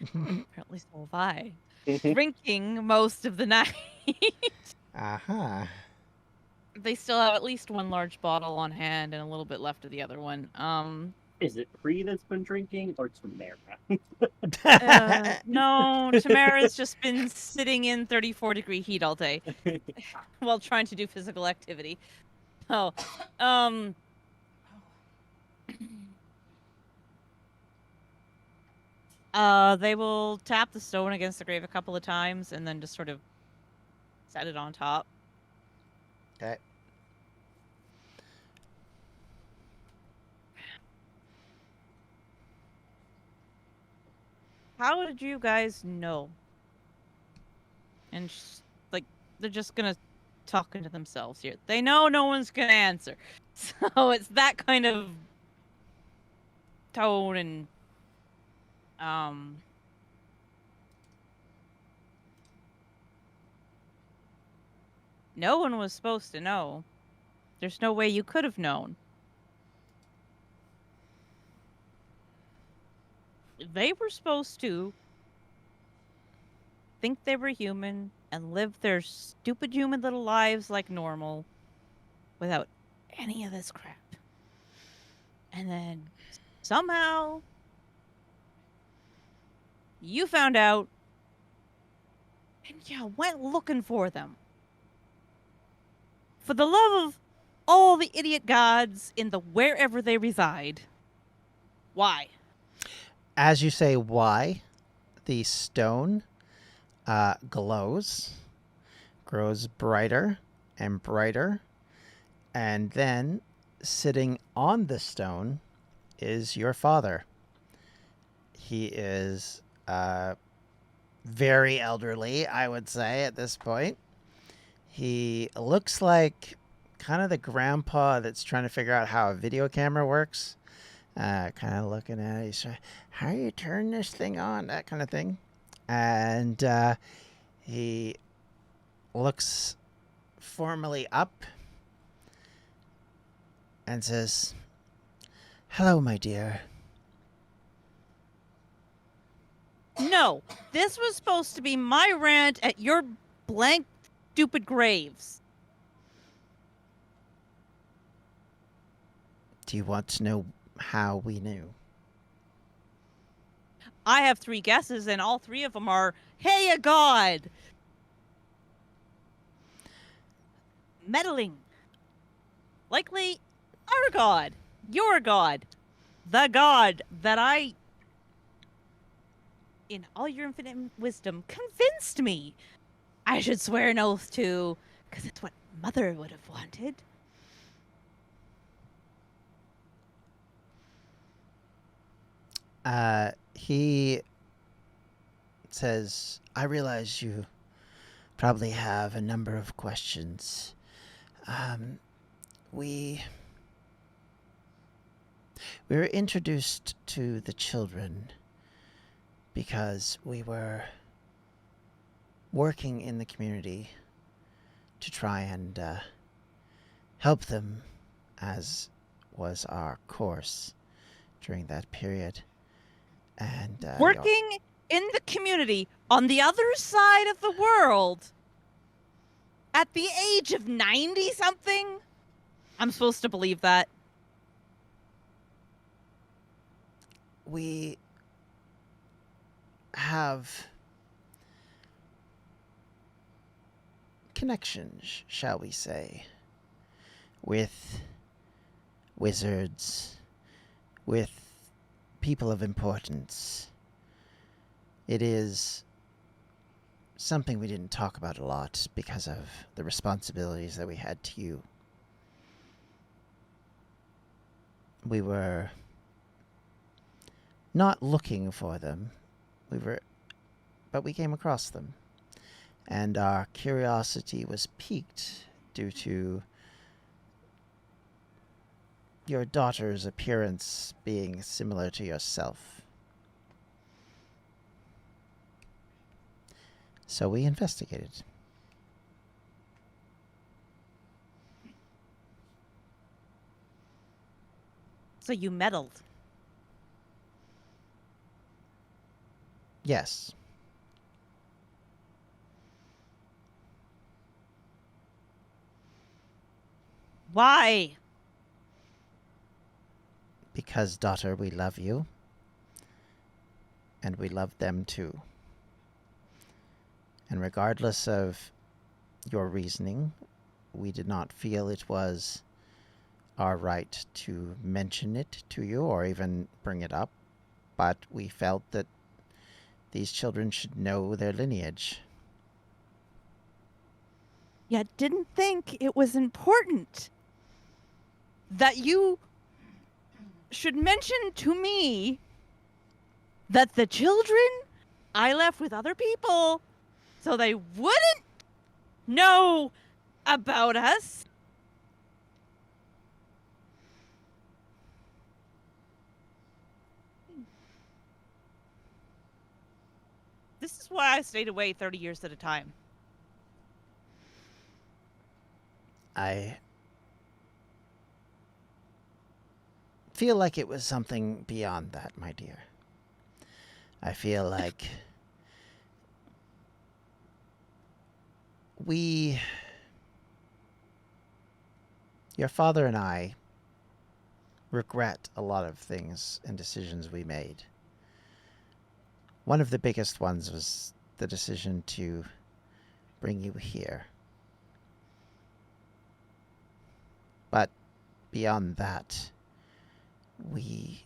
Apparently so have I. Drinking most of the night. Uh-huh. They still have at least one large bottle on hand and a little bit left of the other one. Is it Pree that's been drinking or Tamara? No, Tamara's just been sitting in 34-degree heat all day while trying to do physical activity. Oh, they will tap the stone against the grave a couple of times and then just sort of set it on top. Okay. How did you guys know? And like, they're just gonna talk into themselves here. They know no one's gonna answer. So it's that kind of tone and no one was supposed to know. There's no way you could have known. They were supposed to think they were human and live their stupid human little lives like normal without any of this crap. And then somehow you found out and went looking for them. For the love of all the idiot gods in the wherever they reside. Why? As you say why, the stone glows, grows brighter and brighter, and then sitting on the stone is your father. He is very elderly, I would say, at this point. He looks like kind of the grandpa that's trying to figure out how a video camera works. Kind of looking at it. He's trying, how do you turn this thing on? That kind of thing. And he looks formally up and says, "Hello, my dear." No, this was supposed to be my rant at your blank, stupid graves. Do you want to know how we knew? I have 3 guesses, and all 3 of them are, hey, a god! Meddling. Likely, our god. Your god. The god that I, in all your infinite wisdom, convinced me I should swear an oath to, because it's what Mother would have wanted. He says, "I realize you probably have a number of questions. We were introduced to the children because we were working in the community to try and help them, as was our course during that period. And Working in the community on the other side of the world at the age of 90-something? I'm supposed to believe that. We have connections, shall we say, with wizards, with people of importance. It is something we didn't talk about a lot because of the responsibilities that we had to you. We were not looking for them. But we came across them. And our curiosity was piqued due to your daughter's appearance being similar to yourself. So we investigated. So you meddled. Yes. Why? Because, daughter, we love you. And we love them too. And regardless of your reasoning, we did not feel it was our right to mention it to you or even bring it up. But we felt that these children should know their lineage. You didn't think it was important that you should mention to me that the children I left with other people so they wouldn't know about us? This is why I stayed away 30 years at a time. I feel like it was something beyond that, my dear. I feel like your father and I regret a lot of things and decisions we made. One of the biggest ones was the decision to bring you here. But beyond that, we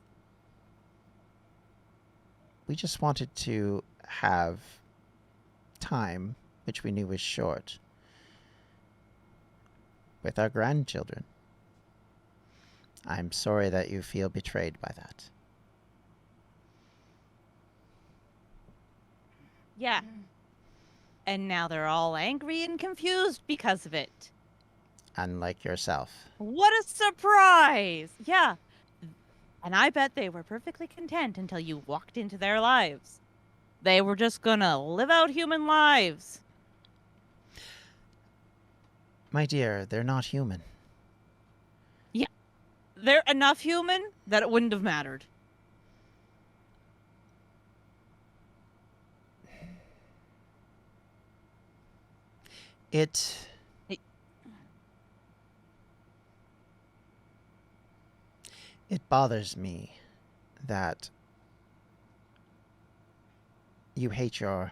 just wanted to have time, which we knew was short, with our grandchildren. I'm sorry that you feel betrayed by that. Yeah. And now they're all angry and confused because of it. Unlike yourself. What a surprise! Yeah. And I bet they were perfectly content until you walked into their lives. They were just gonna live out human lives. My dear, they're not human. Yeah. They're enough human that it wouldn't have mattered. It bothers me that you hate your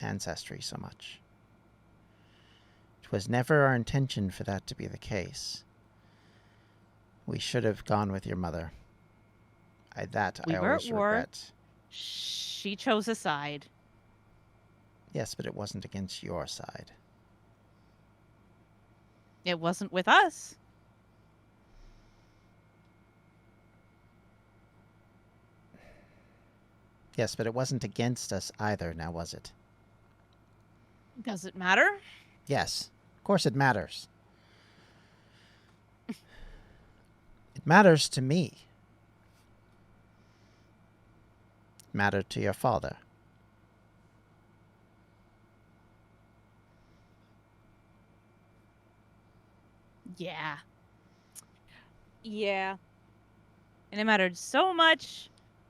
ancestry so much. It was never our intention for that to be the case. We should have gone with your mother. I We were always at war. regret. She chose a side. Yes, but it wasn't against your side. It wasn't with us. Yes, but it wasn't against us either, now was it? Does it matter? Yes, of course it matters. It matters to me. It mattered to your father. Yeah. Yeah. And it mattered so much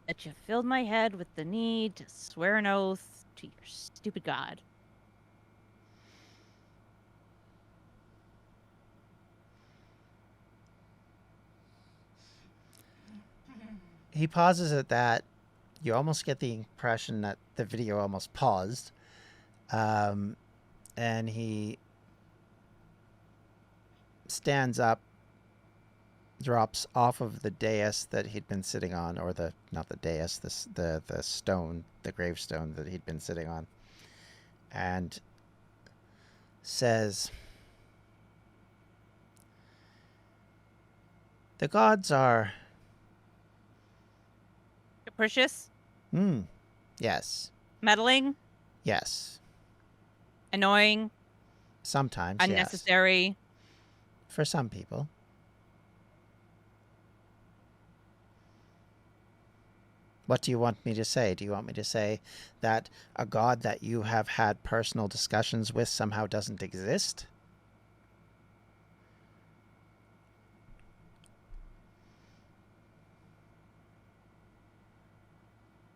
that you filled my head with the need to swear an oath to your stupid god. He pauses at that. You almost get the impression that the video almost paused. And he stands up, drops off of the dais that he'd been sitting on, or not the dais, the stone, the gravestone that he'd been sitting on, and says, "The gods are..." Capricious? Yes. Meddling? Yes. Annoying? Sometimes, Unnecessary? yes. For some people. What do you want me to say? Do you want me to say that a god that you have had personal discussions with somehow doesn't exist?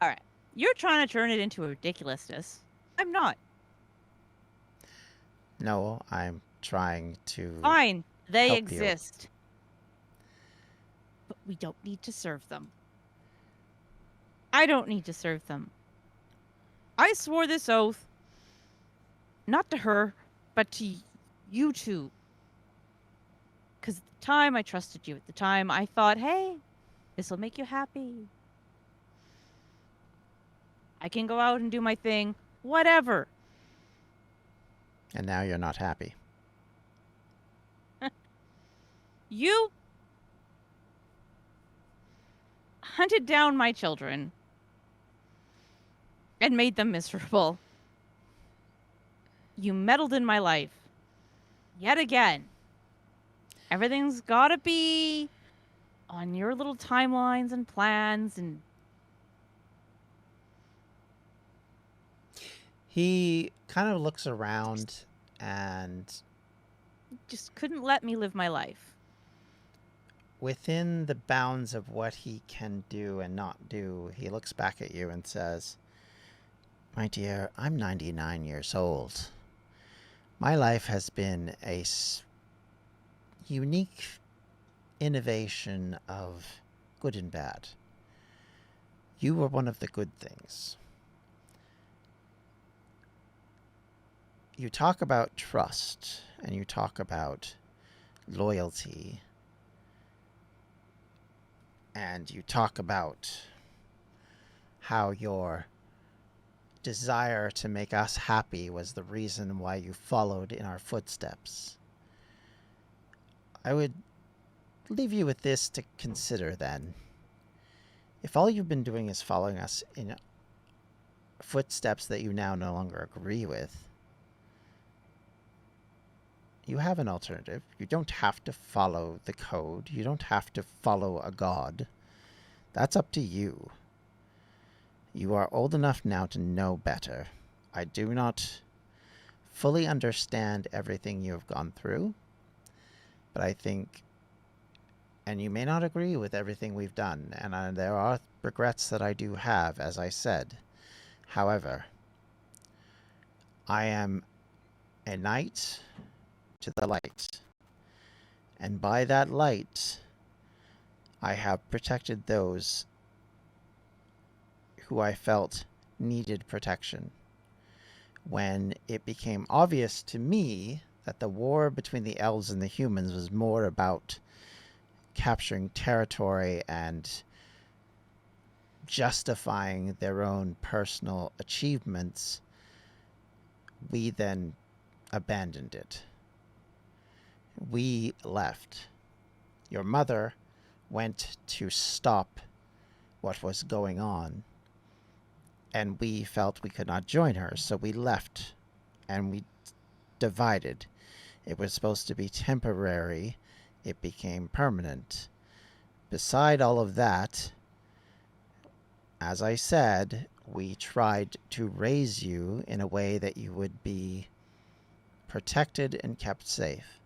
All right. You're trying to turn it into a ridiculousness. I'm not. No, I'm trying to... Fine. They help exist. But we don't need to serve them. I don't need to serve them. I swore this oath, not to her, but to you two. Because at the time I trusted you. At the time I thought, hey, this will make you happy. I can go out and do my thing, whatever. And now you're not happy. You hunted down my children and made them miserable. You meddled in my life. Yet again. Everything's gotta be on your little timelines and plans and... He kind of looks around and... just couldn't let me live my life. within the bounds of what he can do and not do, he looks back at you and says, "My dear, I'm 99 years old. My life has been a unique innovation of good and bad. You were one of the good things. You talk about trust, and you talk about loyalty, and you talk about how your desire to make us happy was the reason why you followed in our footsteps. I would leave you with this to consider then. If all you've been doing is following us in footsteps that you now no longer agree with, you have an alternative. You don't have to follow the code. You don't have to follow a god. That's up to you. You are old enough now to know better. I do not fully understand everything you have gone through, but I think, and you may not agree with everything we've done, and there are regrets that I do have, as I said. However, I am a knight to the light, and by that light, I have protected those who I felt needed protection. When it became obvious to me that the war between the elves and the humans was more about capturing territory and justifying their own personal achievements, we then abandoned it. We left. Your mother went to stop what was going on, and we felt we could not join her, so we left, and we divided. It was supposed to be temporary. It became permanent. Beside all of that, as I said, we tried to raise you in a way that you would be protected and kept safe.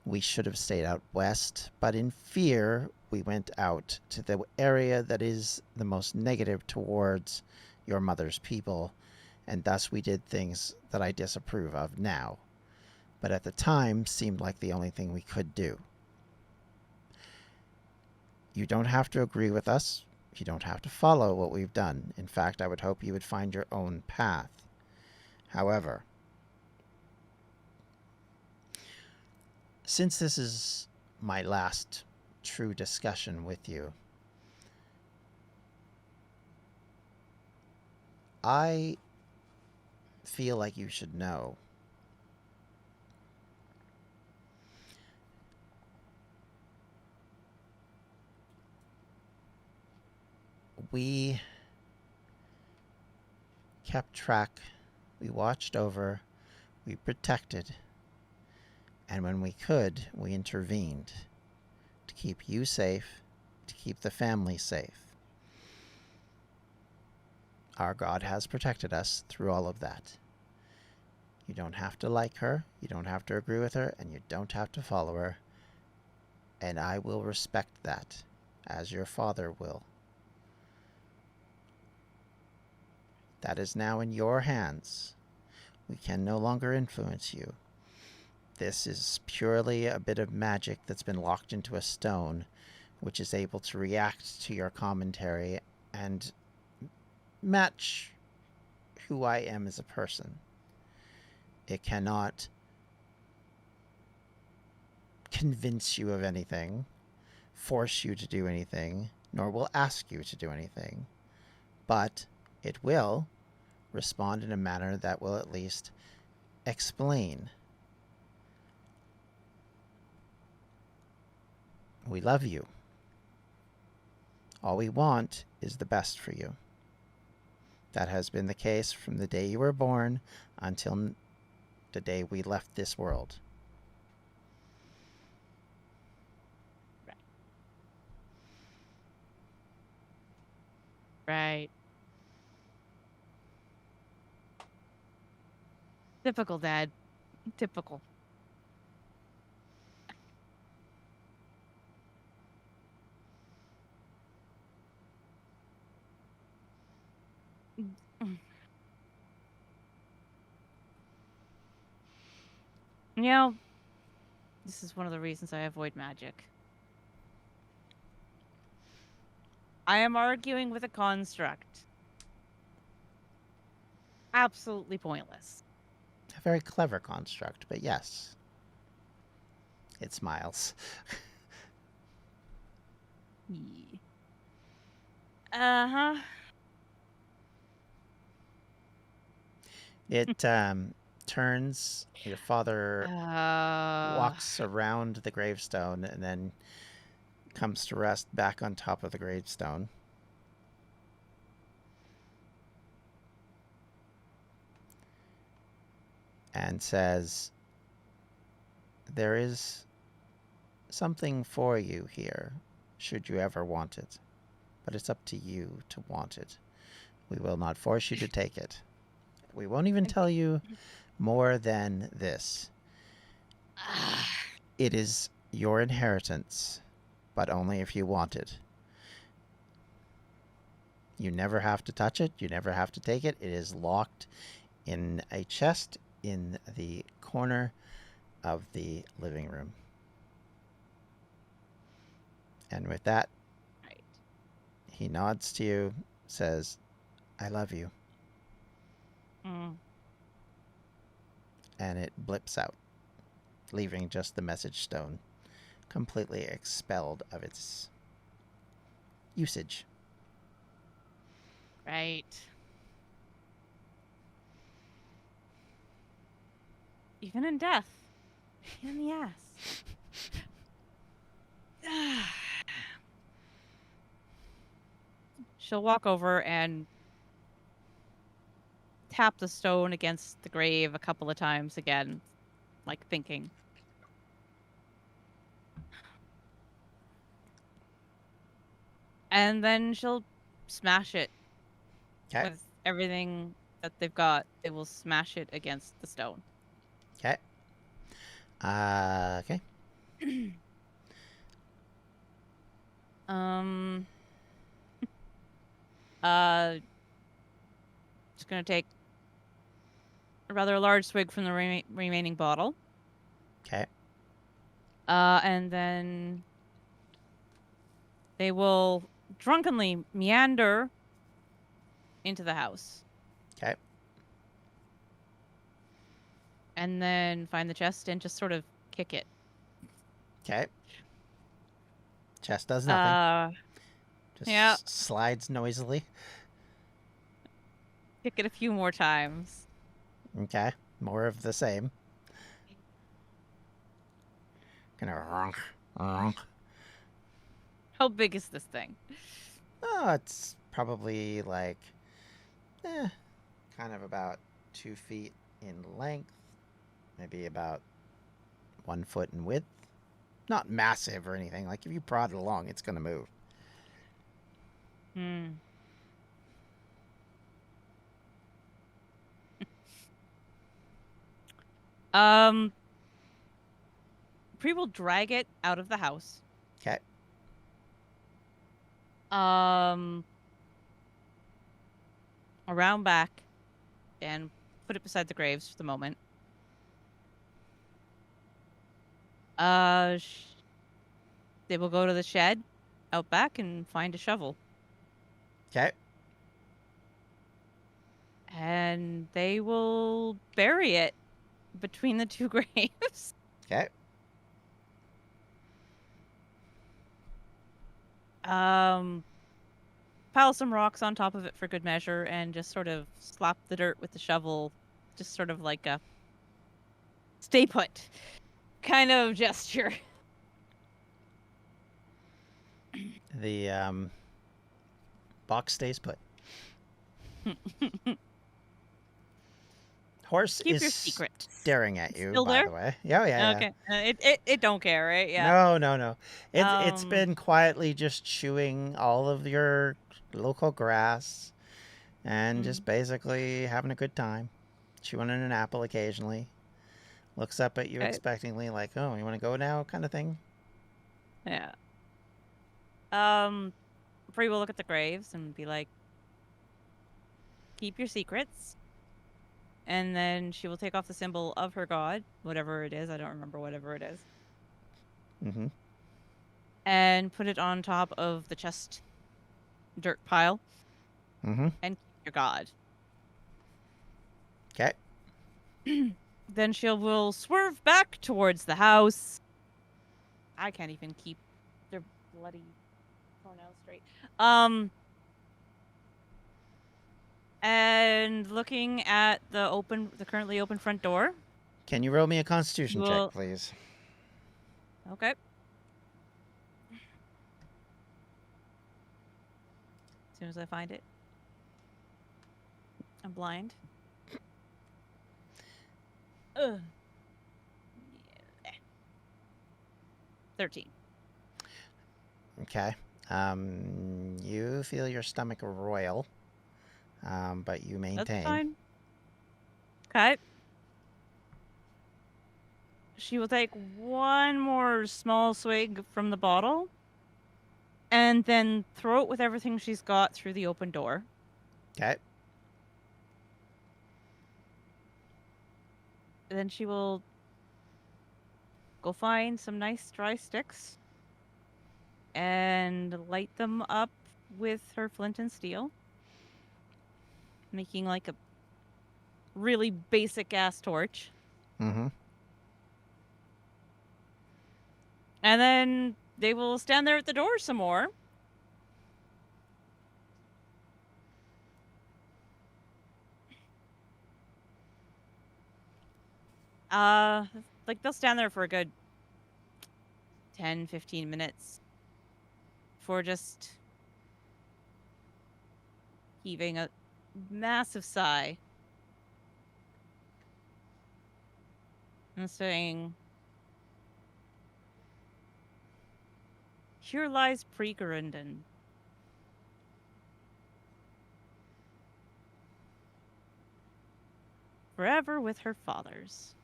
We should have stayed out west, but in fear, we went out to the area that is the most negative towards your mother's people, and thus we did things that I disapprove of now, but at the time seemed like the only thing we could do. You don't have to agree with us. You don't have to follow what we've done. In fact, I would hope you would find your own path. However, since this is my last true discussion with you, I feel like you should know. We kept track, we watched over, we protected, and when we could, we intervened to keep you safe, to keep the family safe. Our God has protected us through all of that. You don't have to like her, you don't have to agree with her, and you don't have to follow her. And I will respect that, as your father will. That is now in your hands. We can no longer influence you. This is purely a bit of magic that's been locked into a stone, which is able to react to your commentary and match who I am as a person. It cannot convince you of anything, force you to do anything, nor will ask you to do anything. But it will respond in a manner that will at least explain. We love you. All we want is the best for you. That has been the case from the day you were born until the day we left this world. Right. Typical, Dad. Typical. You know, This is one of the reasons I avoid magic. I am arguing with a construct. Absolutely pointless. A very clever construct, but yes. It smiles. Uh-huh. It turns. Your father walks around the gravestone and then comes to rest back on top of the gravestone. And says, there is something for you here, should you ever want it. But it's up to you to want it. We will not force you to take it. We won't even tell you more than this. It is your inheritance, but only if you want it. You never have to touch it. You never have to take it. It is locked in a chest in the corner of the living room. And with that, Right. he nods to you, says, I love you. And it blips out, leaving just the message stone completely expelled of its usage. Right. Even in death. In the ass. She'll walk over and tap the stone against the grave a couple of times again, like thinking. And then she'll smash it. Okay. With everything that they've got, they will smash it against the stone. Okay. Okay. Just gonna take a rather large swig from the remaining bottle. Okay. And then they will drunkenly meander into the house. Okay. And then find the chest and just sort of kick it. Okay. Chest does nothing. Just slides noisily. Kick it a few more times. Okay. More of the same. Kind of ronk. How big is this thing? Oh, it's probably like, kind of about 2 feet in length, maybe about 1 foot in width. Not massive or anything. Like if you prod it along, it's gonna move. Pree will drag it out of the house. Okay. Around back and put it beside the graves for the moment. They will go to the shed out back and find a shovel. Okay. And they will bury it between the two graves. Okay. Pile some rocks on top of it for good measure and just sort of slap the dirt with the shovel, just sort of like a stay put kind of gesture. The box stays put. Horse Keep is your secret. staring at you, Still by there? the way. Yeah. Okay. It don't care, right? Yeah. No. It's been quietly just chewing all of your local grass and just basically having a good time. Chewing on an apple occasionally. Looks up at you Okay. expectingly like, oh, you want to go now kind of thing? Yeah. Pree will look at the graves and be like, keep your secrets. And then she will take off the symbol of her god, whatever it is. I don't remember whatever it is. Mm-hmm. and put it on top of the chest dirt pile Mm-hmm. and keep your god. Okay. Then she will swerve back towards the house. I can't even keep their bloody toenails straight. And looking at the currently open front door. Can you roll me a Constitution Well- check, please? Okay. As soon as I find it. I'm blind. Ugh. Yeah. 13. Okay. You feel your stomach roil, but you maintain. That's fine. Okay. She will take one more small swig from the bottle and then throw it with everything she's got through the open door. Okay. Then she will go find some nice dry sticks and light them up with her flint and steel, making like a really basic ass torch. Mm-hmm. And then they will stand there at the door some more. Like they'll stand there for a good 10, 15 minutes for just heaving a massive sigh and saying, "Here lies Pree forever with her fathers."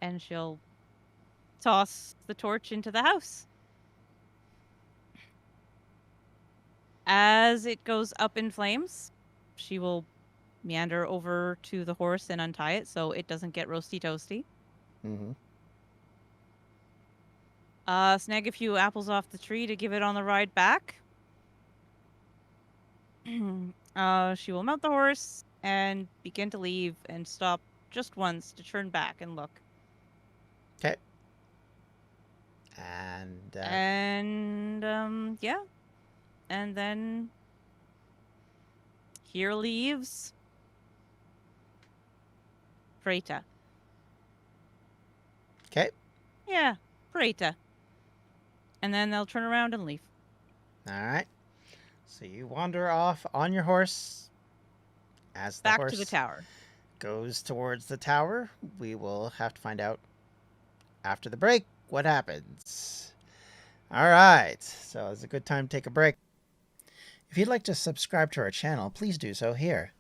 And she'll toss the torch into the house. As it goes up in flames, she will meander over to the horse and untie it so it doesn't get roasty toasty. Mm-hmm. Snag a few apples off the tree to give it on the ride back. She will mount the horse and begin to leave and stop just once to turn back and look. Okay. Yeah. And then here leaves Preta. Okay. Yeah, Preta. And then they'll turn around and leave. All right. So you wander off on your horse. As the Back horse to the tower. goes towards the tower, we will have to find out after the break what happens. All right. So it's a good time to take a break. If you'd like to subscribe to our channel, please do so here.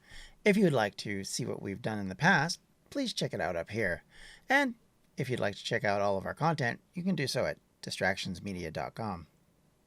If you'd like to see what we've done in the past, please check it out up here. And if you'd like to check out all of our content, you can do so at distractionsmedia.com.